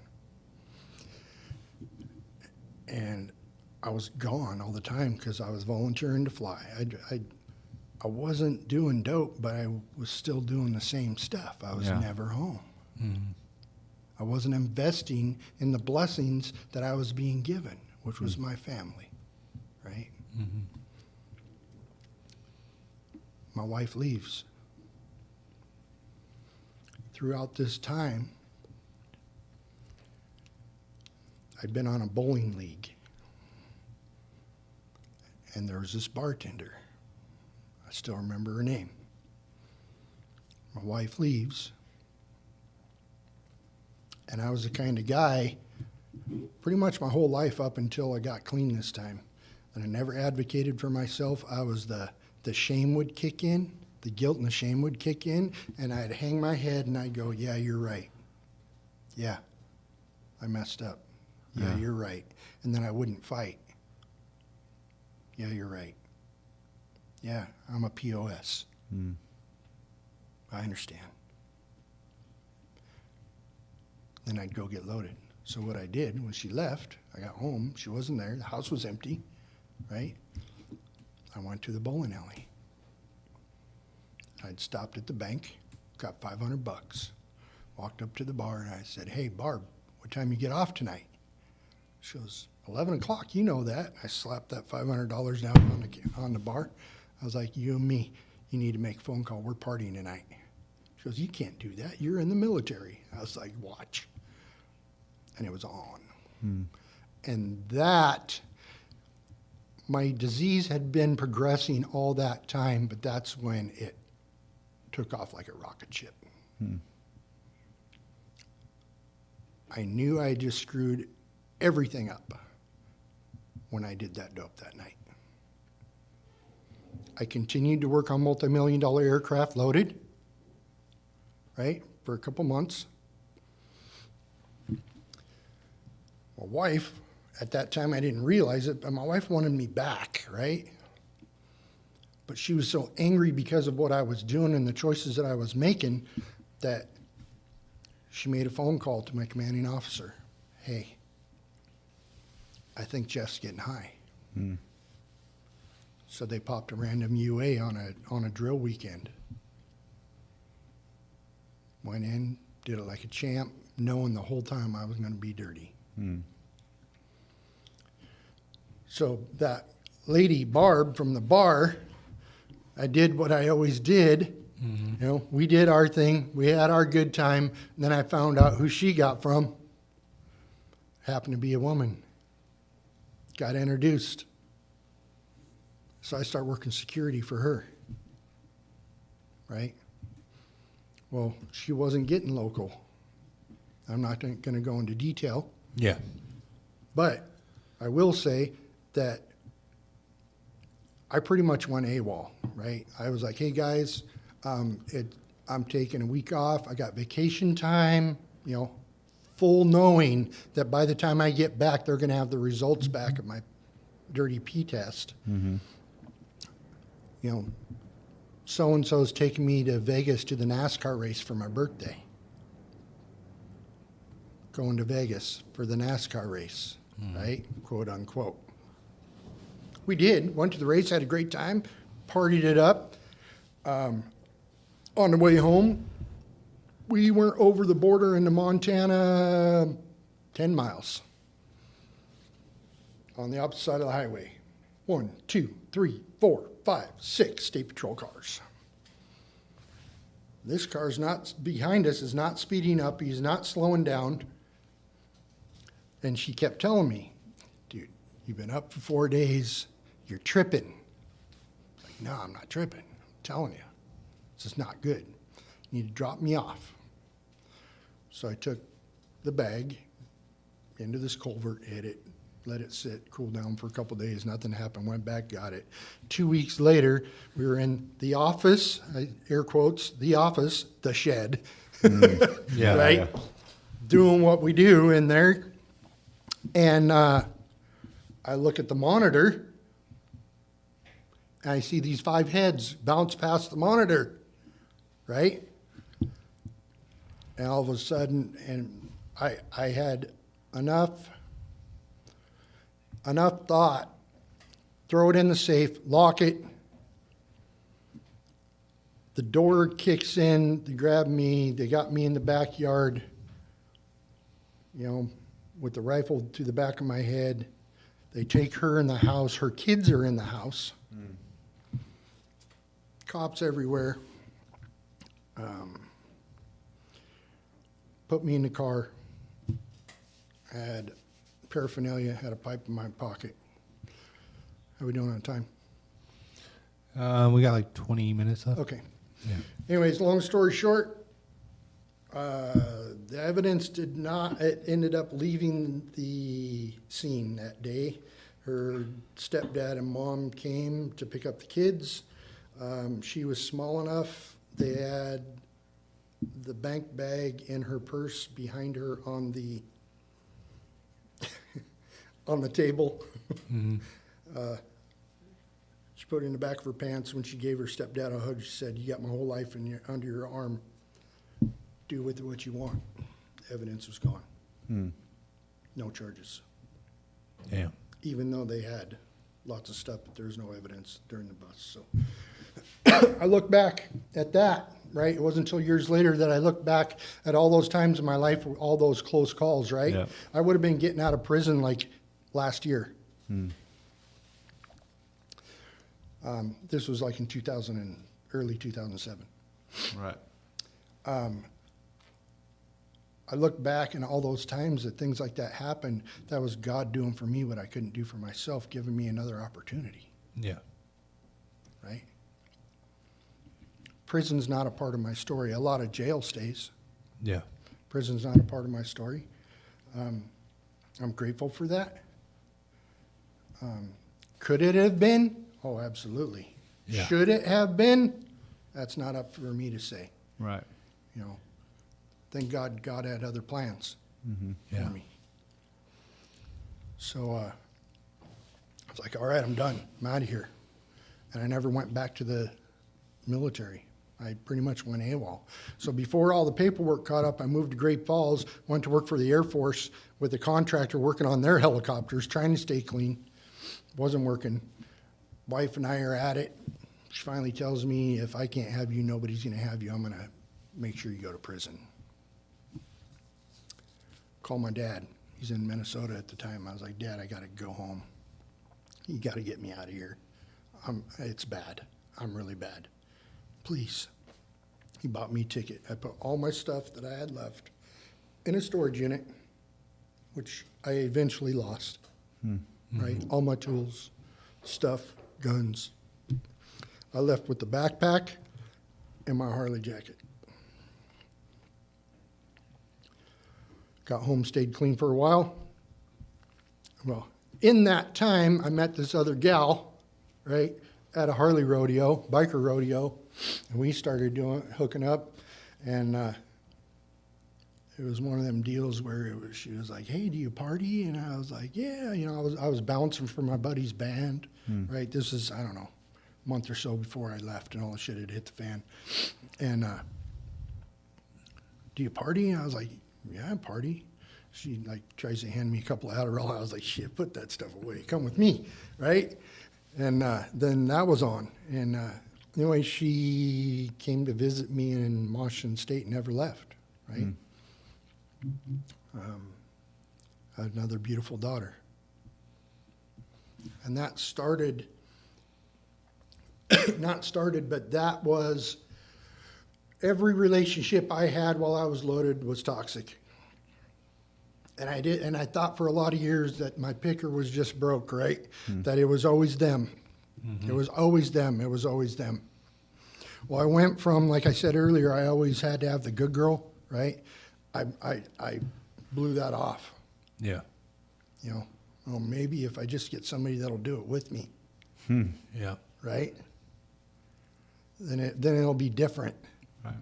And I was gone all the time because I was volunteering to fly. I wasn't doing dope, but I was still doing the same stuff. I was never home. I wasn't investing in the blessings that I was being given, which was my family, right? My wife leaves. Throughout this time, I'd been on a bowling league, and there was this bartender. I still remember her name. My wife leaves, and I was the kind of guy, pretty much my whole life up until I got clean this time, and I never advocated for myself. I was the shame would kick in, the guilt and the shame would kick in, and I'd hang my head and I'd go, yeah, you're right. Yeah, I messed up. Yeah, you're right. And then I wouldn't fight. Yeah, you're right. Yeah, I'm a POS. I understand. Then I'd go get loaded. So what I did, when she left, I got home, she wasn't there, the house was empty, right? I went to the bowling alley. I'd stopped at the bank, got $500, walked up to the bar, and I said, hey, Barb, what time you get off tonight? She goes, 11 o'clock, you know that. I slapped that $500 down on the bar. I was like, you and me, you need to make a phone call. We're partying tonight. She goes, you can't do that. You're in the military. I was like, watch. And it was on. And that, my disease had been progressing all that time, but that's when it took off like a rocket ship. I knew I just screwed everything up when I did that dope that night. I continued to work on multi-million-dollar aircraft loaded, right, for a couple months. My wife, at that time, I didn't realize it, but my wife wanted me back, right? But she was so angry because of what I was doing and the choices that I was making that she made a phone call to my commanding officer. Hey, I think Jeff's getting high. So they popped a random UA on a drill weekend. Went in, did it like a champ, knowing the whole time I was going to be dirty. So that lady, Barb, from the bar, I did what I always did. You know, we did our thing. We had our good time. And then I found out who she got from. Happened to be a woman. Got introduced. So I started working security for her. Right? Well, she wasn't getting local. I'm not going to go into detail. Yeah. But I will say that I pretty much went AWOL, right? I was like, hey, guys, I'm taking a week off. I got vacation time, you know, full knowing that by the time I get back, they're going to have the results back of my dirty P test. You know, so-and-so's taking me to Vegas to the NASCAR race for my birthday. Going to Vegas for the NASCAR race, right? Quote, unquote. We did. Went to the race, had a great time, partied it up. On the way home, we weren't over the border into Montana 10 miles. On the opposite side of the highway. 1, 2, 3, 4, 5, 6 state patrol cars. This car's not behind us, is not speeding up, he's not slowing down. And she kept telling me, dude, you've been up for 4 days, you're tripping. Like, no, I'm not tripping. I'm telling you, this is not good. You need to drop me off. So I took the bag into this culvert, hit it, let it sit, cool down for a couple days. Nothing happened. Went back, got it. 2 weeks later, we were in the office, air quotes, the office, the shed, Yeah. right? Yeah. Doing what we do in there. And I look at the monitor, and I see these 5 heads bounce past the monitor, right? And all of a sudden, and I had enough thought, throw it in the safe, lock it. The door kicks in, they grab me, they got me in the backyard, you know, with the rifle to the back of my head. They take her in the house, her kids are in the house. Cops everywhere. Put me in the car. I had paraphernalia, had a pipe in my pocket. How are we doing on time? We got like 20 minutes left. Okay. Yeah. Anyways, long story short, the evidence did not, it ended up leaving the scene that day. Her stepdad and mom came to pick up the kids. She was small enough. They had the bank bag in her purse behind her on the on the table. She put it in the back of her pants. When she gave her stepdad a hug, she said, "You got my whole life under your arm. Do with it what you want." Evidence was gone. No charges. Damn. Even though they had lots of stuff, but there's no evidence during the bust. So I look back at that, right? It wasn't until years later that I look back at all those times in my life, all those close calls, right? Yeah. I would have been getting out of prison like last year. This was like in early 2007. Right. I look back and all those times that things like that happened, that was God doing for me what I couldn't do for myself, giving me another opportunity, Yeah. right? Prison's not a part of my story. A lot of jail stays. Yeah. Prison's not a part of my story. I'm grateful for that. Could it have been? Oh, absolutely. Yeah. Should it have been? That's not up for me to say. Right. You know, thank God God had other plans Yeah. for me. So I was like, all right, I'm done. I'm out of here. And I never went back to the military. I pretty much went AWOL. So before all the paperwork caught up, I moved to Great Falls, went to work for the Air Force with a contractor working on their helicopters, trying to stay clean. Wasn't working. Wife and I are at it. She finally tells me, if I can't have you, nobody's going to have you. I'm going to make sure you go to prison. Call my dad. He's in Minnesota at the time. I was like, Dad, I got to go home. You got to get me out of here. It's bad. I'm really bad. Please. He bought me a ticket. I put all my stuff that I had left in a storage unit, which I eventually lost. Right? All my tools, stuff, guns. I left with the backpack and my Harley jacket. Got home, stayed clean for a while. Well, in that time, I met this other gal, right, at a Harley rodeo, biker rodeo, and we started hooking up, and it was one of them deals where she was like, hey, do you party? And I was like, yeah, I was bouncing for my buddy's band, right? This is, I don't know, a month or so before I left and all the shit had hit the fan. And do you party? And I was like, yeah, I party. She like tries to hand me a couple of Adderall. I was like, shit, put that stuff away. Come with me, right? And then that was on. And anyway, she came to visit me in Washington State and never left, right? I had another beautiful daughter. And that started, but that was, every relationship I had while I was loaded was toxic. And I thought for a lot of years that my picker was just broke, right? That it was always them. It was always them. It was always them. Well, I went from, like I said earlier, I always had to have the good girl, right? I blew that off. Yeah. Well, maybe if I just get somebody that'll do it with me. Yeah. Right? Then it'll be different. Right.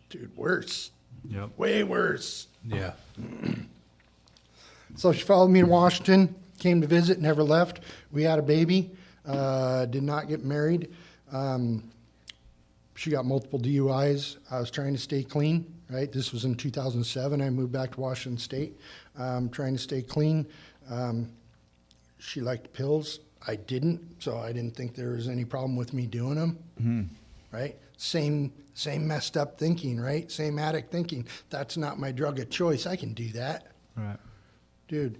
Dude, worse. Yep. Way worse. Yeah. So she followed me to Washington, came to visit, never left. We had a baby, did not get married. She got multiple DUIs. I was trying to stay clean, right? This was in 2007. I moved back to Washington State, trying to stay clean. She liked pills. I didn't, so I didn't think there was any problem with me doing them, right? Same messed up thinking, right? Same addict thinking. That's not my drug of choice. I can do that. Right. Dude,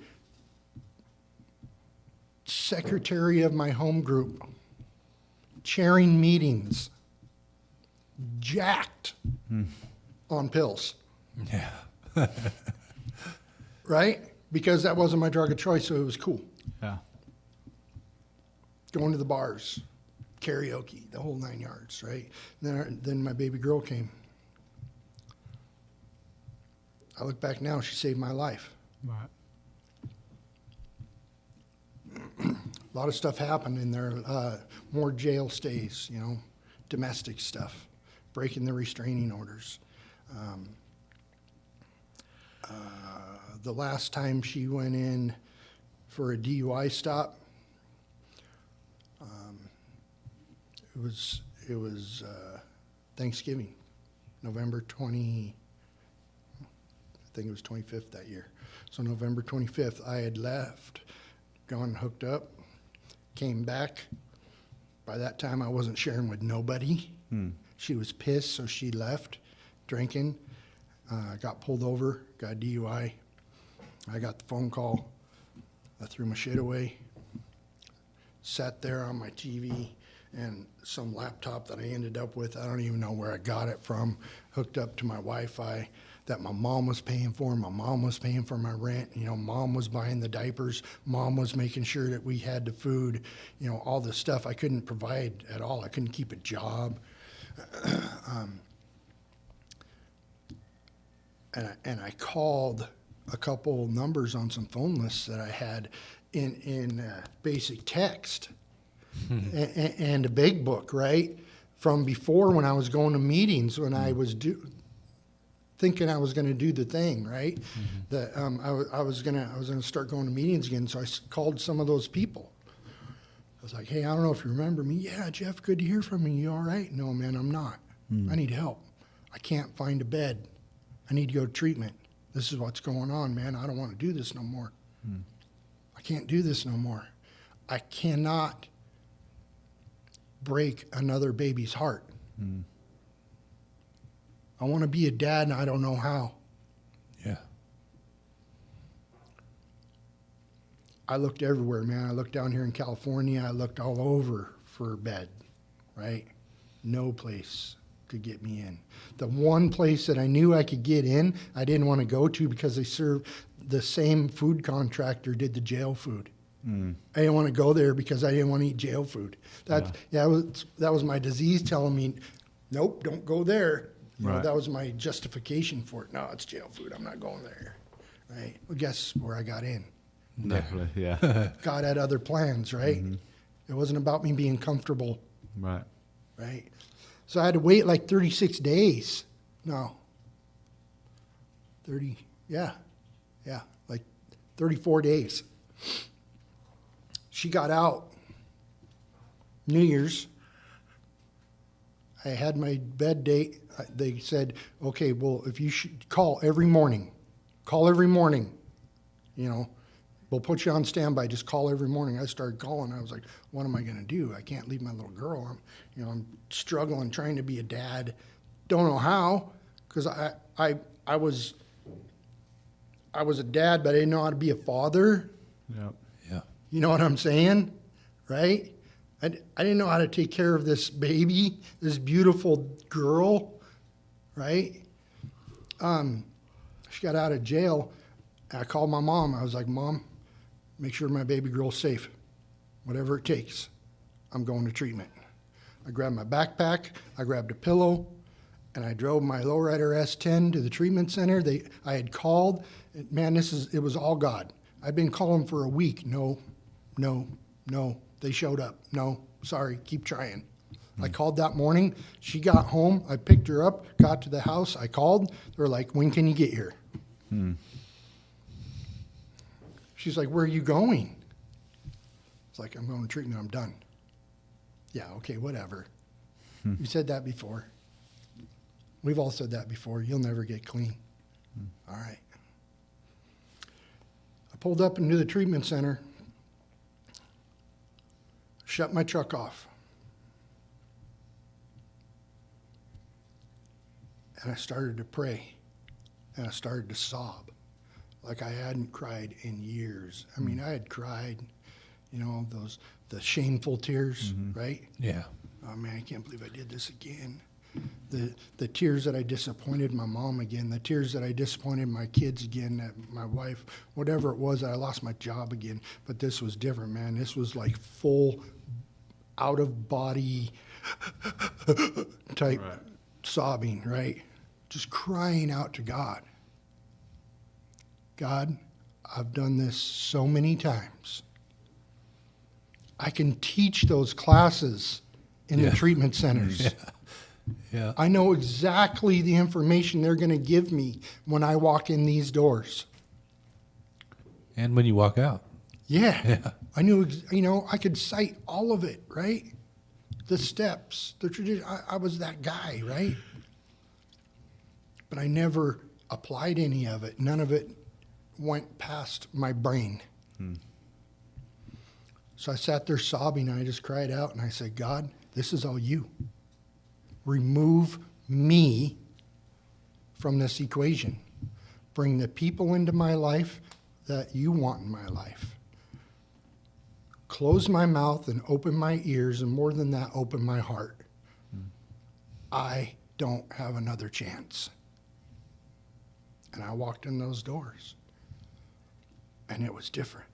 secretary of my home group, chairing meetings, jacked on pills. Yeah. Right? Because that wasn't my drug of choice, so it was cool. Yeah. Going to the bars, karaoke, the whole 9 yards, right? Then my baby girl came. I look back now, she saved my life. Right. A lot of stuff happened in there, more jail stays, domestic stuff, breaking the restraining orders. The last time she went in for a DUI stop, it was Thanksgiving, November 20, I think it was 25th that year. So November 25th, I had left, gone hooked up, came back. By that time, I wasn't sharing with nobody. She was pissed, so she left drinking. Got pulled over, got a DUI. I got the phone call. I threw my shit away. Sat there on my TV and some laptop that I ended up with. I don't even know where I got it from. Hooked up to my Wi-Fi that my mom was paying for. My mom was paying for my rent. Mom was buying the diapers. Mom was making sure that we had the food. All the stuff I couldn't provide at all. I couldn't keep a job. And I called a couple numbers on some phone lists that I had in basic text and a big book, right? From before when I was going to meetings, when I was thinking I was going to do the thing, right? That I was gonna start going to meetings again. So I called some of those people. I was like, hey, I don't know if you remember me. Yeah, Jeff, good to hear from you. You all right? No, man, I'm not. I need help. I can't find a bed. I need to go to treatment. This is what's going on, man. I don't want to do this no more. I can't do this no more. I cannot break another baby's heart. I want to be a dad, and I don't know how. Yeah. I looked everywhere, man. I looked down here in California. I looked all over for a bed, right? No place could get me in. The one place that I knew I could get in, I didn't want to go to because they served the same food contractor did the jail food. I didn't want to go there because I didn't want to eat jail food. That was my disease telling me, nope, don't go there. You know, that was my justification for it. No, it's jail food. I'm not going there. Right? Well, guess where I got in? Definitely, yeah. God had other plans, right? It wasn't about me being comfortable, Right. right? So I had to wait like 36 days. No. 30, yeah, like 34 days. She got out New Year's. I had my bed date. They said, okay, well, if you should call every morning, you know, we'll put you on standby. Just call every morning. I started calling. I was like, what am I going to do? I can't leave my little girl. I'm struggling, trying to be a dad. Don't know how, because I was a dad, but I didn't know how to be a father. Yep. Yeah. You know what I'm saying? Right? I didn't know how to take care of this baby, this beautiful girl, right? She got out of jail. I called my mom. I was like, Mom, make sure my baby girl's safe. Whatever it takes, I'm going to treatment. I grabbed my backpack, I grabbed a pillow, and I drove my lowrider S10 to the treatment center. I had called. Man, it was all God. I'd been calling for a week. No. They showed up. No, sorry, keep trying. I called that morning. She got home. I picked her up, got to the house. I called. They were like, when can you get here? She's like, where are you going? It's like, I'm going to treatment. I'm done. Yeah, okay, whatever. You said that before. We've all said that before. You'll never get clean. All right. I pulled up into the treatment center, shut my truck off, and I started to pray, and I started to sob like I hadn't cried in years. I mean, I had cried, you know, the shameful tears, right? Yeah. Oh man, I can't believe I did this again. The tears that I disappointed my mom again, the tears that I disappointed my kids again, that my wife, whatever it was, I lost my job again. But this was different, man. This was like full out of body type sobbing, right? Just crying out to God. God, I've done this so many times. I can teach those classes in the treatment centers. Yeah. I know exactly the information they're going to give me when I walk in these doors. And when you walk out. Yeah. I knew, I could cite all of it, right? The steps, the tradition. I was that guy, right? But I never applied any of it. None of it went past my brain. So I sat there sobbing, and I just cried out, and I said, God, this is all you. Remove me from this equation. Bring the people into my life that you want in my life. Close my mouth and open my ears, and more than that, open my heart. I don't have another chance. And I walked in those doors, and it was different.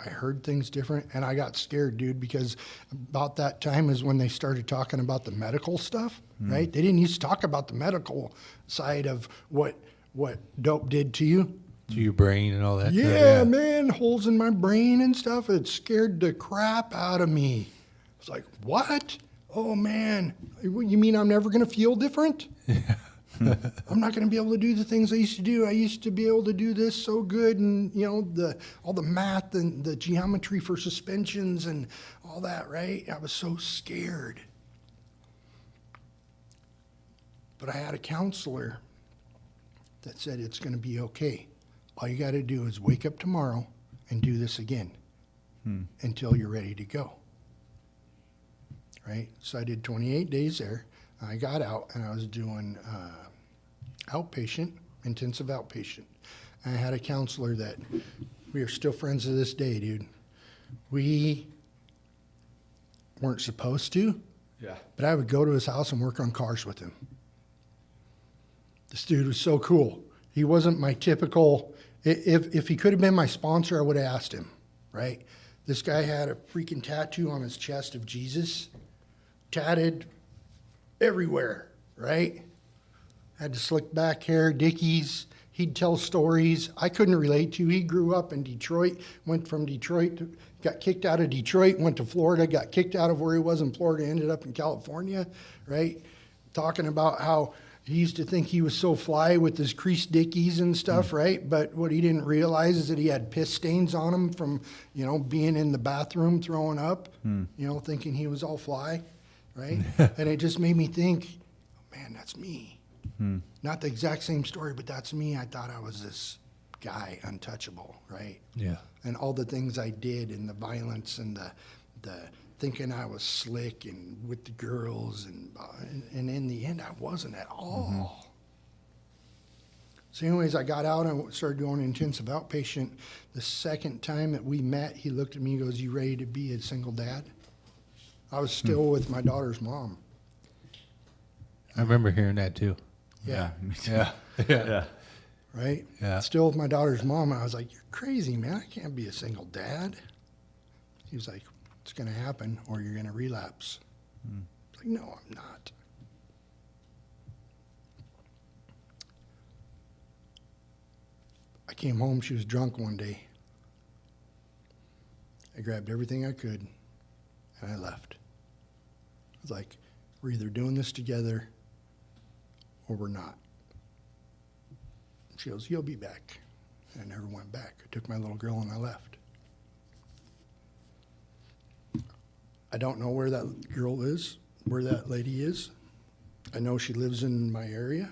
I heard things different, and I got scared, dude, because about that time is when they started talking about the medical stuff, right? They didn't used to talk about the medical side of what dope did to you. To your brain and all that. Yeah, man, holes in my brain and stuff. It scared the crap out of me. It's like, what? Oh man, you mean I'm never going to feel different? I'm not going to be able to do the things I used to do. I used to be able to do this so good, and all the math and the geometry for suspensions and all that, right? I was so scared. But I had a counselor that said it's going to be okay. All you got to do is wake up tomorrow and do this again until you're ready to go. Right? So I did 28 days there. I got out and I was doing outpatient, intensive outpatient. And I had a counselor that we are still friends to this day, dude. We weren't supposed to, but I would go to his house and work on cars with him. This dude was so cool. He wasn't my typical, if he could have been my sponsor, I would have asked him, right? This guy had a freaking tattoo on his chest of Jesus, tatted everywhere, right? Had the slick back hair, Dickies. He'd tell stories I couldn't relate to. He grew up in Detroit, went from Detroit, got kicked out of Detroit, went to Florida, got kicked out of where he was in Florida, ended up in California, right? Talking about how he used to think he was so fly with his creased Dickies and stuff, right? But what he didn't realize is that he had piss stains on him from, being in the bathroom throwing up, thinking he was all fly, right? And it just made me think, man, that's me. Not the exact same story, but that's me. I thought I was this guy, untouchable, right? Yeah. And all the things I did, and the violence, and the thinking I was slick and with the girls, and in the end, I wasn't at all. So anyways, I got out and started doing intensive outpatient. The second time that we met, he looked at me and goes, "You ready to be a single dad?" I was still with my daughter's mom. I remember hearing that too. Yeah. Me too. Yeah. Right? Yeah. Still with my daughter's mom. And I was like, "You're crazy, man. I can't be a single dad." He was like, "It's going to happen or you're going to relapse." I was like, "No, I'm not." I came home. She was drunk one day. I grabbed everything I could and I left. I was like, "We're either doing this together or we're not." She goes, "You'll be back." And I never went back. I took my little girl and I left. I don't know where that girl is, where that lady is. I know she lives in my area.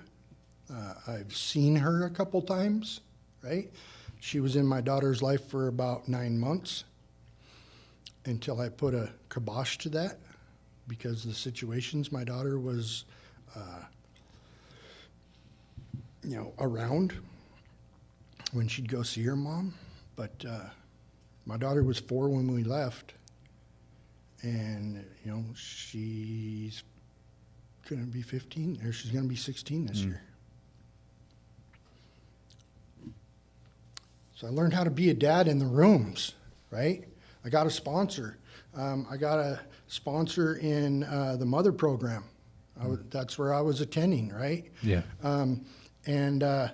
I've seen her a couple times, right? She was in my daughter's life for about 9 months until I put a kibosh to that because the situations my daughter was around when she'd go see her mom. But my daughter was 4 when we left, and she's gonna be 15, or she's gonna be 16 this year. So I learned how to be a dad in the rooms, right? I got a sponsor. I got a sponsor in the mother program. That's where I was attending, right? Yeah. And I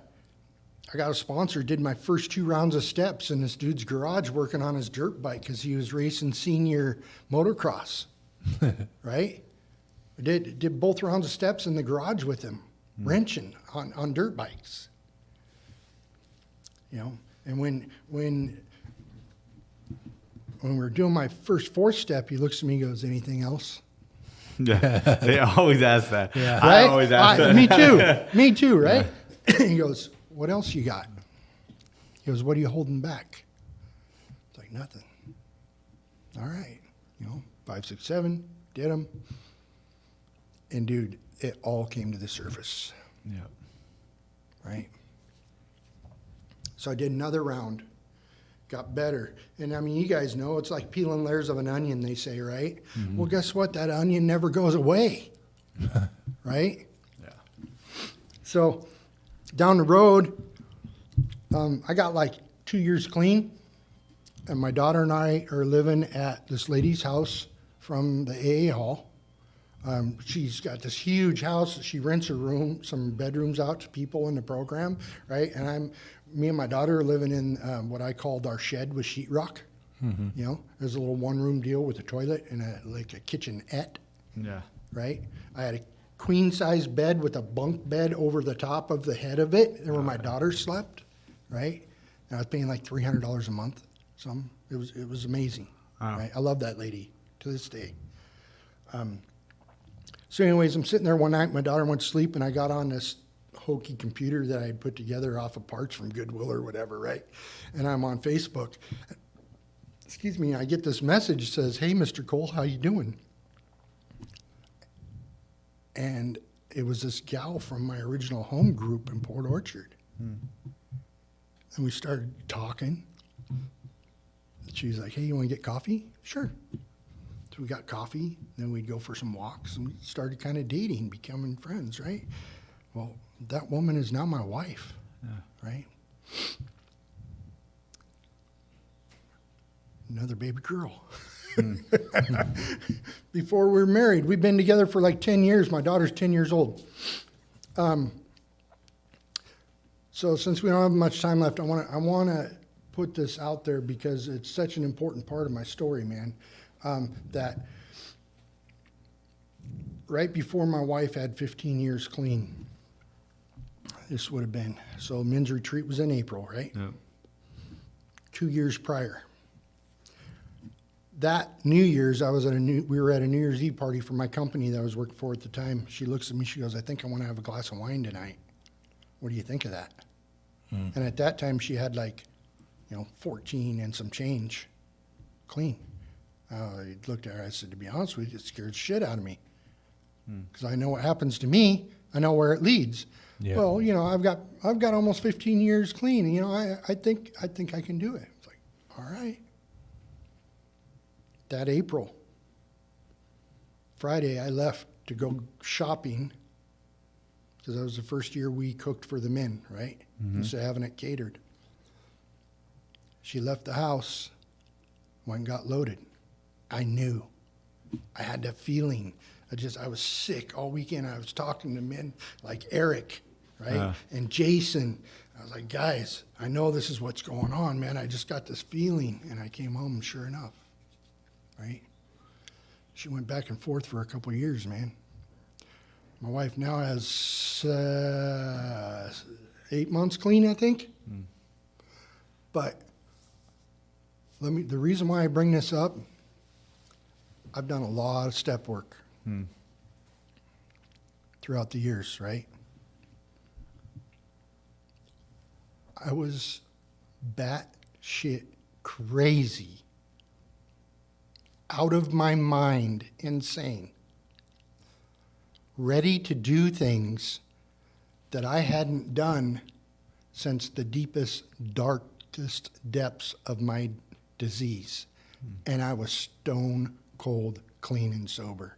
got a sponsor, did my first 2 rounds of steps in this dude's garage working on his dirt bike because he was racing senior motocross, right? I did both rounds of steps in the garage with him, wrenching on dirt bikes. And when we were doing my first 4th step, he looks at me and goes, "Anything else?" Yeah, they always ask that. Yeah. I Right? always ask that. Me too, right? He goes, "What else you got?" He goes, "What are you holding back?" It's like, "Nothing." All right. 5, 6, 7, did them. And dude, it all came to the surface, Yeah. right? So I did another round, got better. And I mean, you guys know it's like peeling layers of an onion, they say, right? Well, guess what? That onion never goes away, right? Yeah. So down the road, I got like 2 years clean, and my daughter and I are living at this lady's house from the AA hall. She's got this huge house. She rents some bedrooms out to people in the program, right? And me and my daughter are living in what I called our shed with sheetrock. There's a little 1-room deal with a toilet and a kitchenette, Yeah. right? I had a queen size bed with a bunk bed over the top of the head of it, where my daughter slept, right? And I was paying like $300 a month. It was amazing, Wow. right? I love that lady to this day. So anyways, I'm sitting there one night, my daughter went to sleep, and I got on this hokey computer that I had put together off of parts from Goodwill or whatever, right? And I'm on Facebook. Excuse me, I get this message that says, "Hey, Mr. Cole, how you doing?" And it was this gal from my original home group in Port Orchard. And we started talking. She was like, "Hey, you want to get coffee?" Sure. So we got coffee, then we'd go for some walks, and we started kind of dating, becoming friends, right? Well, that woman is now my wife, right? Another baby girl. Before we were married, we've been together for like 10 years. My daughter's 10 years old. So since we don't have much time left, I want to put this out there because it's such an important part of my story, man. That right before my wife had 15 years clean, this would have been, so men's retreat was in April, right? Yep. 2 years prior. That New Year's, we were at a New Year's Eve party for my company that I was working for at the time. She looks at me, she goes, "I think I want to have a glass of wine tonight. What do you think of that?" And at that time, she had 14 and some change clean. I looked at her, I said, "To be honest with you, it scared the shit out of me. Because I know what happens to me, I know where it leads." Yeah. Well, I've got almost 15 years clean, and I think I can do it. It's like, all right. That April, Friday, I left to go shopping because that was the first year we cooked for the men, right? Instead of having it catered. She left the house, went and got loaded. I knew. I had that feeling. I was sick all weekend. I was talking to men like Eric, right? And Jason. I was like, "Guys, I know this is what's going on, man. I just got this feeling." And I came home, and sure enough, right? She went back and forth for a couple of years, man. My wife now has 8 months clean, I think. But the reason why I bring this up, I've done a lot of step work throughout the years, right? I was batshit crazy, out of my mind, insane, ready to do things that I hadn't done since the deepest, darkest depths of my disease. And I was stone cold, clean and sober.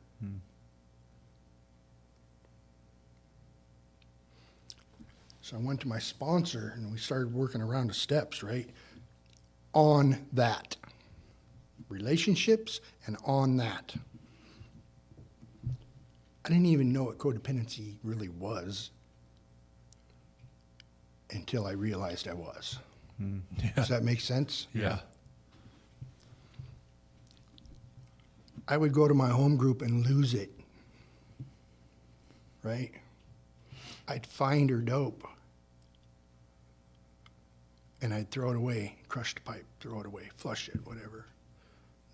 So I went to my sponsor and we started working around the steps, right? On that. Relationships and on that. I didn't even know what codependency really was until I realized I was. Yeah. Does that make sense? Yeah. I would go to my home group and lose it, right? I'd find her dope, and I'd throw it away, crush the pipe, throw it away, flush it, whatever.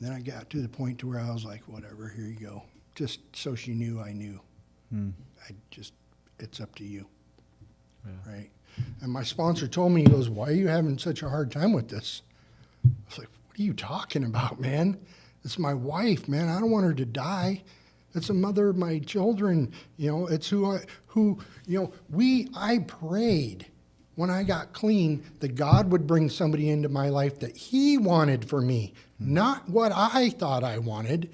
Then I got to the point to where I was like, whatever, here you go. Just so she knew I knew. It's up to you, right? And my sponsor told me, he goes, "Why are you having such a hard time with this?" I was like, "What are you talking about, man? It's my wife, man. I don't want her to die. It's the mother of my children. It's I prayed when I got clean that God would bring somebody into my life that he wanted for me, not what I thought I wanted.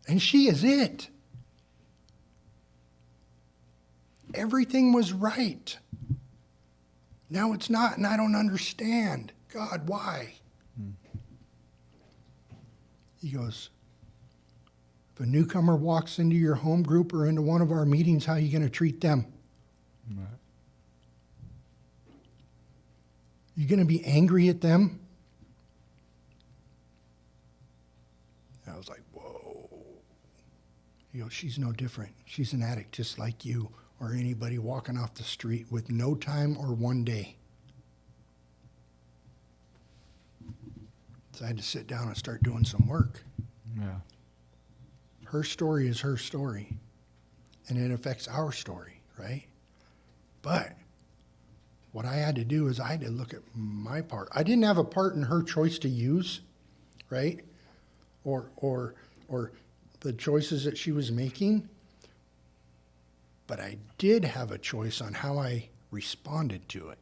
And she is it. Everything was right. Now it's not, and I don't understand. God, why?" He goes, "If a newcomer walks into your home group or into one of our meetings, how are you going to treat them? Right. You going to be angry at them?" I was like, whoa. she's no different. She's an addict just like you or anybody walking off the street with no time or one day. So I had to sit down and start doing some work. Yeah. Her story is her story, and it affects our story, right? But what I had to do is I had to look at my part. I didn't have a part in her choice to use, right? Or the choices that she was making. But I did have a choice on how I responded to it.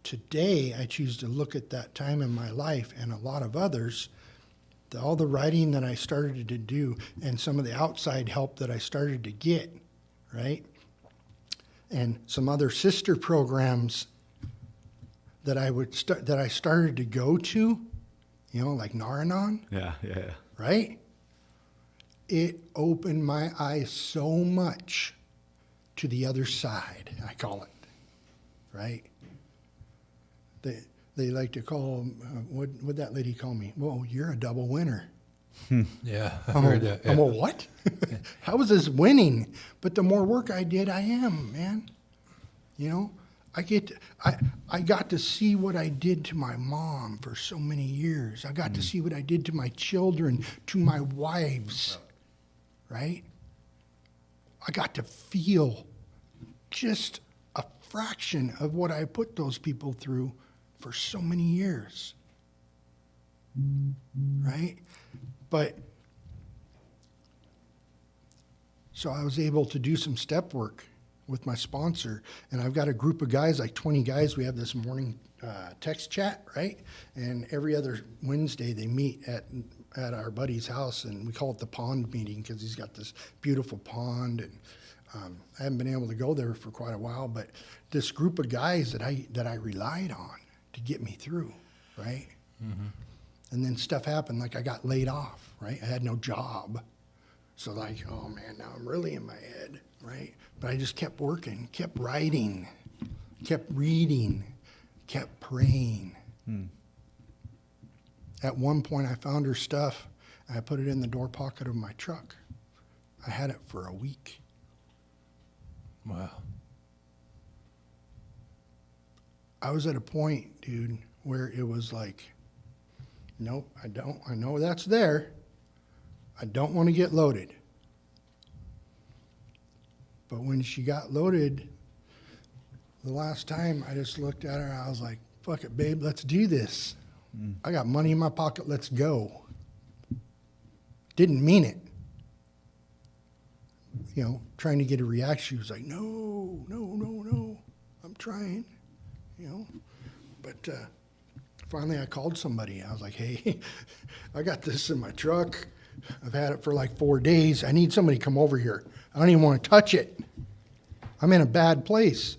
Today, I choose to look at that time in my life and a lot of others, all the writing that I started to do and some of the outside help that I started to get, right? And some other sister programs that I started to go to, like Naranon, Yeah. right? It opened my eyes so much to the other side, I call it, right? They like to call, what'd that lady call me? Whoa, you're a double winner. Yeah, I heard that. I'm a what? How is this winning? But the more work I did, I am, man. I got to see what I did to my mom for so many years. I got to see what I did to my children, to my wives, right? I got to feel just a fraction of what I put those people through for so many years, right? But so I was able to do some step work with my sponsor, and I've got a group of guys, like 20 guys. We have this morning text chat, right? And every other Wednesday they meet at our buddy's house, and we call it the pond meeting because he's got this beautiful pond. And I haven't been able to go there for quite a while, but this group of guys that I relied on to get me through, right? Mm-hmm. And then stuff happened, like I got laid off, right? I had no job. So like, oh man, now I'm really in my head, right? But I just kept working, kept writing, kept reading, kept praying. At one point, I found her stuff, and I put it in the door pocket of my truck. I had it for a week. Wow. I was at a point, dude, where it was like, nope, I don't. I know that's there. I don't want to get loaded. But when she got loaded, the last time I just looked at her and I was like, fuck it, babe, let's do this. I got money in my pocket, let's go. Didn't mean it. Trying to get a reaction. She was like, no, I'm trying, But finally I called somebody. I was like, hey, I got this in my truck. I've had it for like 4 days. I need somebody to come over here. I don't even want to touch it. I'm in a bad place.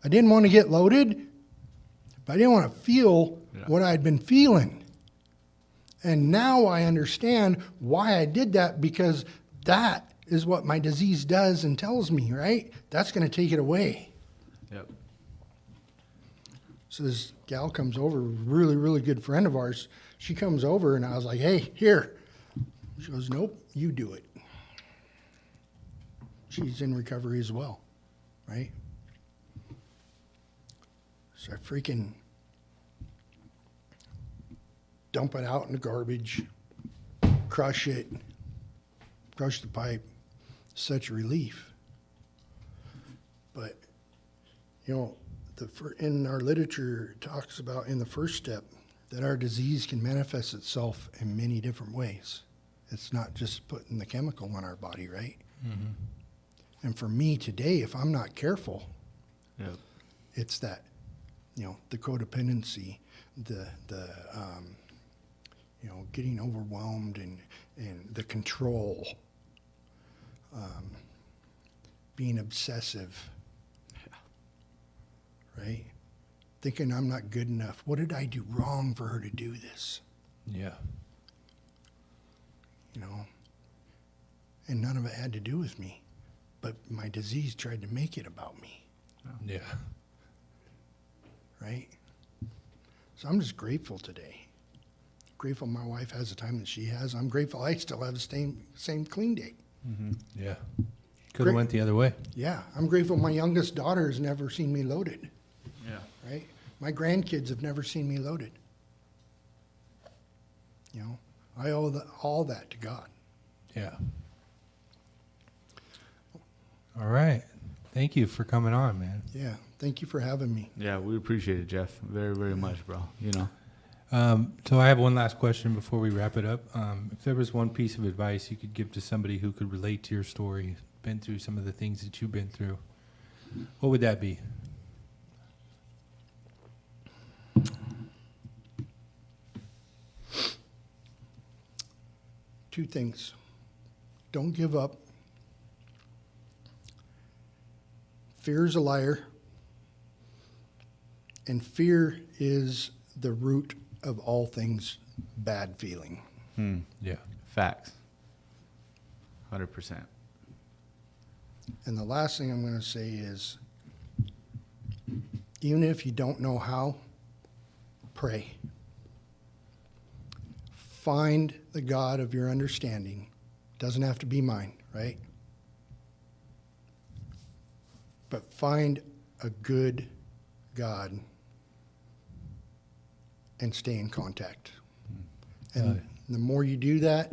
I didn't want to get loaded, but I didn't want to feel what I'd been feeling. And now I understand why I did that, because that is what my disease does and tells me, right? That's going to take it away. Yep. So this gal comes over, really, really good friend of ours. She comes over and I was like, hey, here. She goes, nope, you do it. She's in recovery as well, right? So I freaking dump it out in the garbage, crush it, crush the pipe. Such a relief. But, in our literature, it talks about in the first step that our disease can manifest itself in many different ways. It's not just putting the chemical in our body, right? Mm-hmm. And for me today, if I'm not careful, it's that, the codependency, the getting overwhelmed and the control, being obsessive, right? Thinking I'm not good enough. What did I do wrong for her to do this? Yeah. And none of it had to do with me, but my disease tried to make it about me. Yeah. Right? So I'm just grateful today. grateful my wife has the time that she has. I'm grateful I still have the same clean day. Yeah. Could have went the other way. Yeah, I'm grateful my youngest daughter has never seen me loaded. Yeah. Right? My grandkids have never seen me loaded. You know, I owe all that to God. Yeah. All right. Thank you for coming on, man. Yeah, thank you for having me. Yeah, we appreciate it, Jeff, very, very much, bro. You know. So I have one last question before we wrap it up. If there was one piece of advice you could give to somebody who could relate to your story, been through some of the things that you've been through, what would that be? Two things. Don't give up. Fear is a liar. And fear is the root of all things bad feeling. Yeah. Facts. 100%. And the last thing I'm going to say is, even if you don't know how, pray. Find the God of your understanding. Doesn't have to be mine, right? But find a good God and stay in contact. And the more you do that,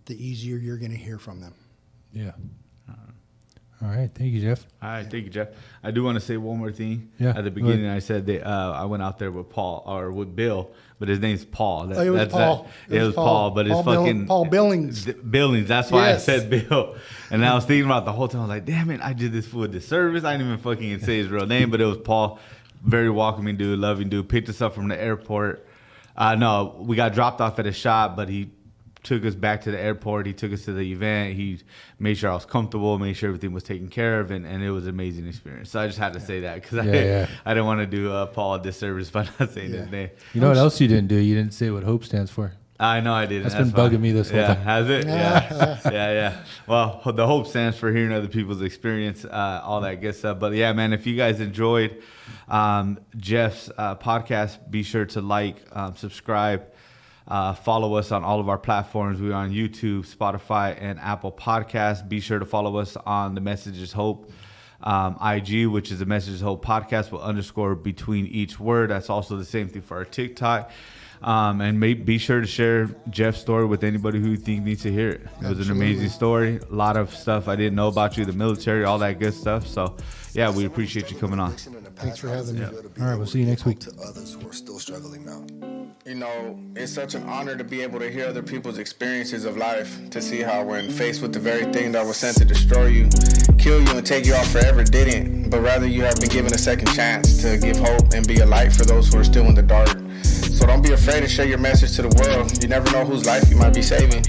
the easier you're going to hear from them. Yeah. All right. Thank you, Jeff. All right, thank you, Jeff. I do want to say one more thing. Yeah, At the go ahead. beginning, I said that I went out there with Paul or with Bill, but his name's Paul. It was Paul. It was Paul, but it's fucking Paul Billings. Billings. That's why Yes. I said Bill. And I was thinking about the whole time. I was like, damn it, I did this fool a disservice. I didn't even fucking say his real name, but it was Paul. Very welcoming dude, loving dude. Picked us up from the airport. No, we got dropped off at a shop, but he took us back to the airport. He took us to the event. He made sure I was comfortable, made sure everything was taken care of, and it was an amazing experience. So I just had to say that because I didn't want to do Paul a disservice by not saying his name. You know what else you didn't do? You didn't say what HOPE stands for. I know I didn't. That's been bugging me this whole time. Has it? Yeah. yeah. Well, the HOPE stands for hearing other people's experience, all that good stuff. But yeah, man, if you guys enjoyed Jeff's podcast, be sure to like, subscribe, follow us on all of our platforms. We're on YouTube, Spotify, and Apple Podcasts. Be sure to follow us on the Messages Hope IG, which is the Messages Hope podcast with underscore between each word. That's also the same thing for our TikTok. And be sure to share Jeff's story with anybody who you think needs to hear it. It was an amazing story. A lot of stuff I didn't know about you, the military, all that good stuff. So, yeah, we appreciate you coming on. Thanks for having me. All right, we'll see you next week. To others who are still struggling now. You know, it's such an honor to be able to hear other people's experiences of life, to see how when faced with the very thing that was sent to destroy you, kill you, and take you out forever didn't, but rather you have been given a second chance to give hope and be a light for those who are still in the dark. So don't be afraid to share your message to the world. You never know whose life you might be saving.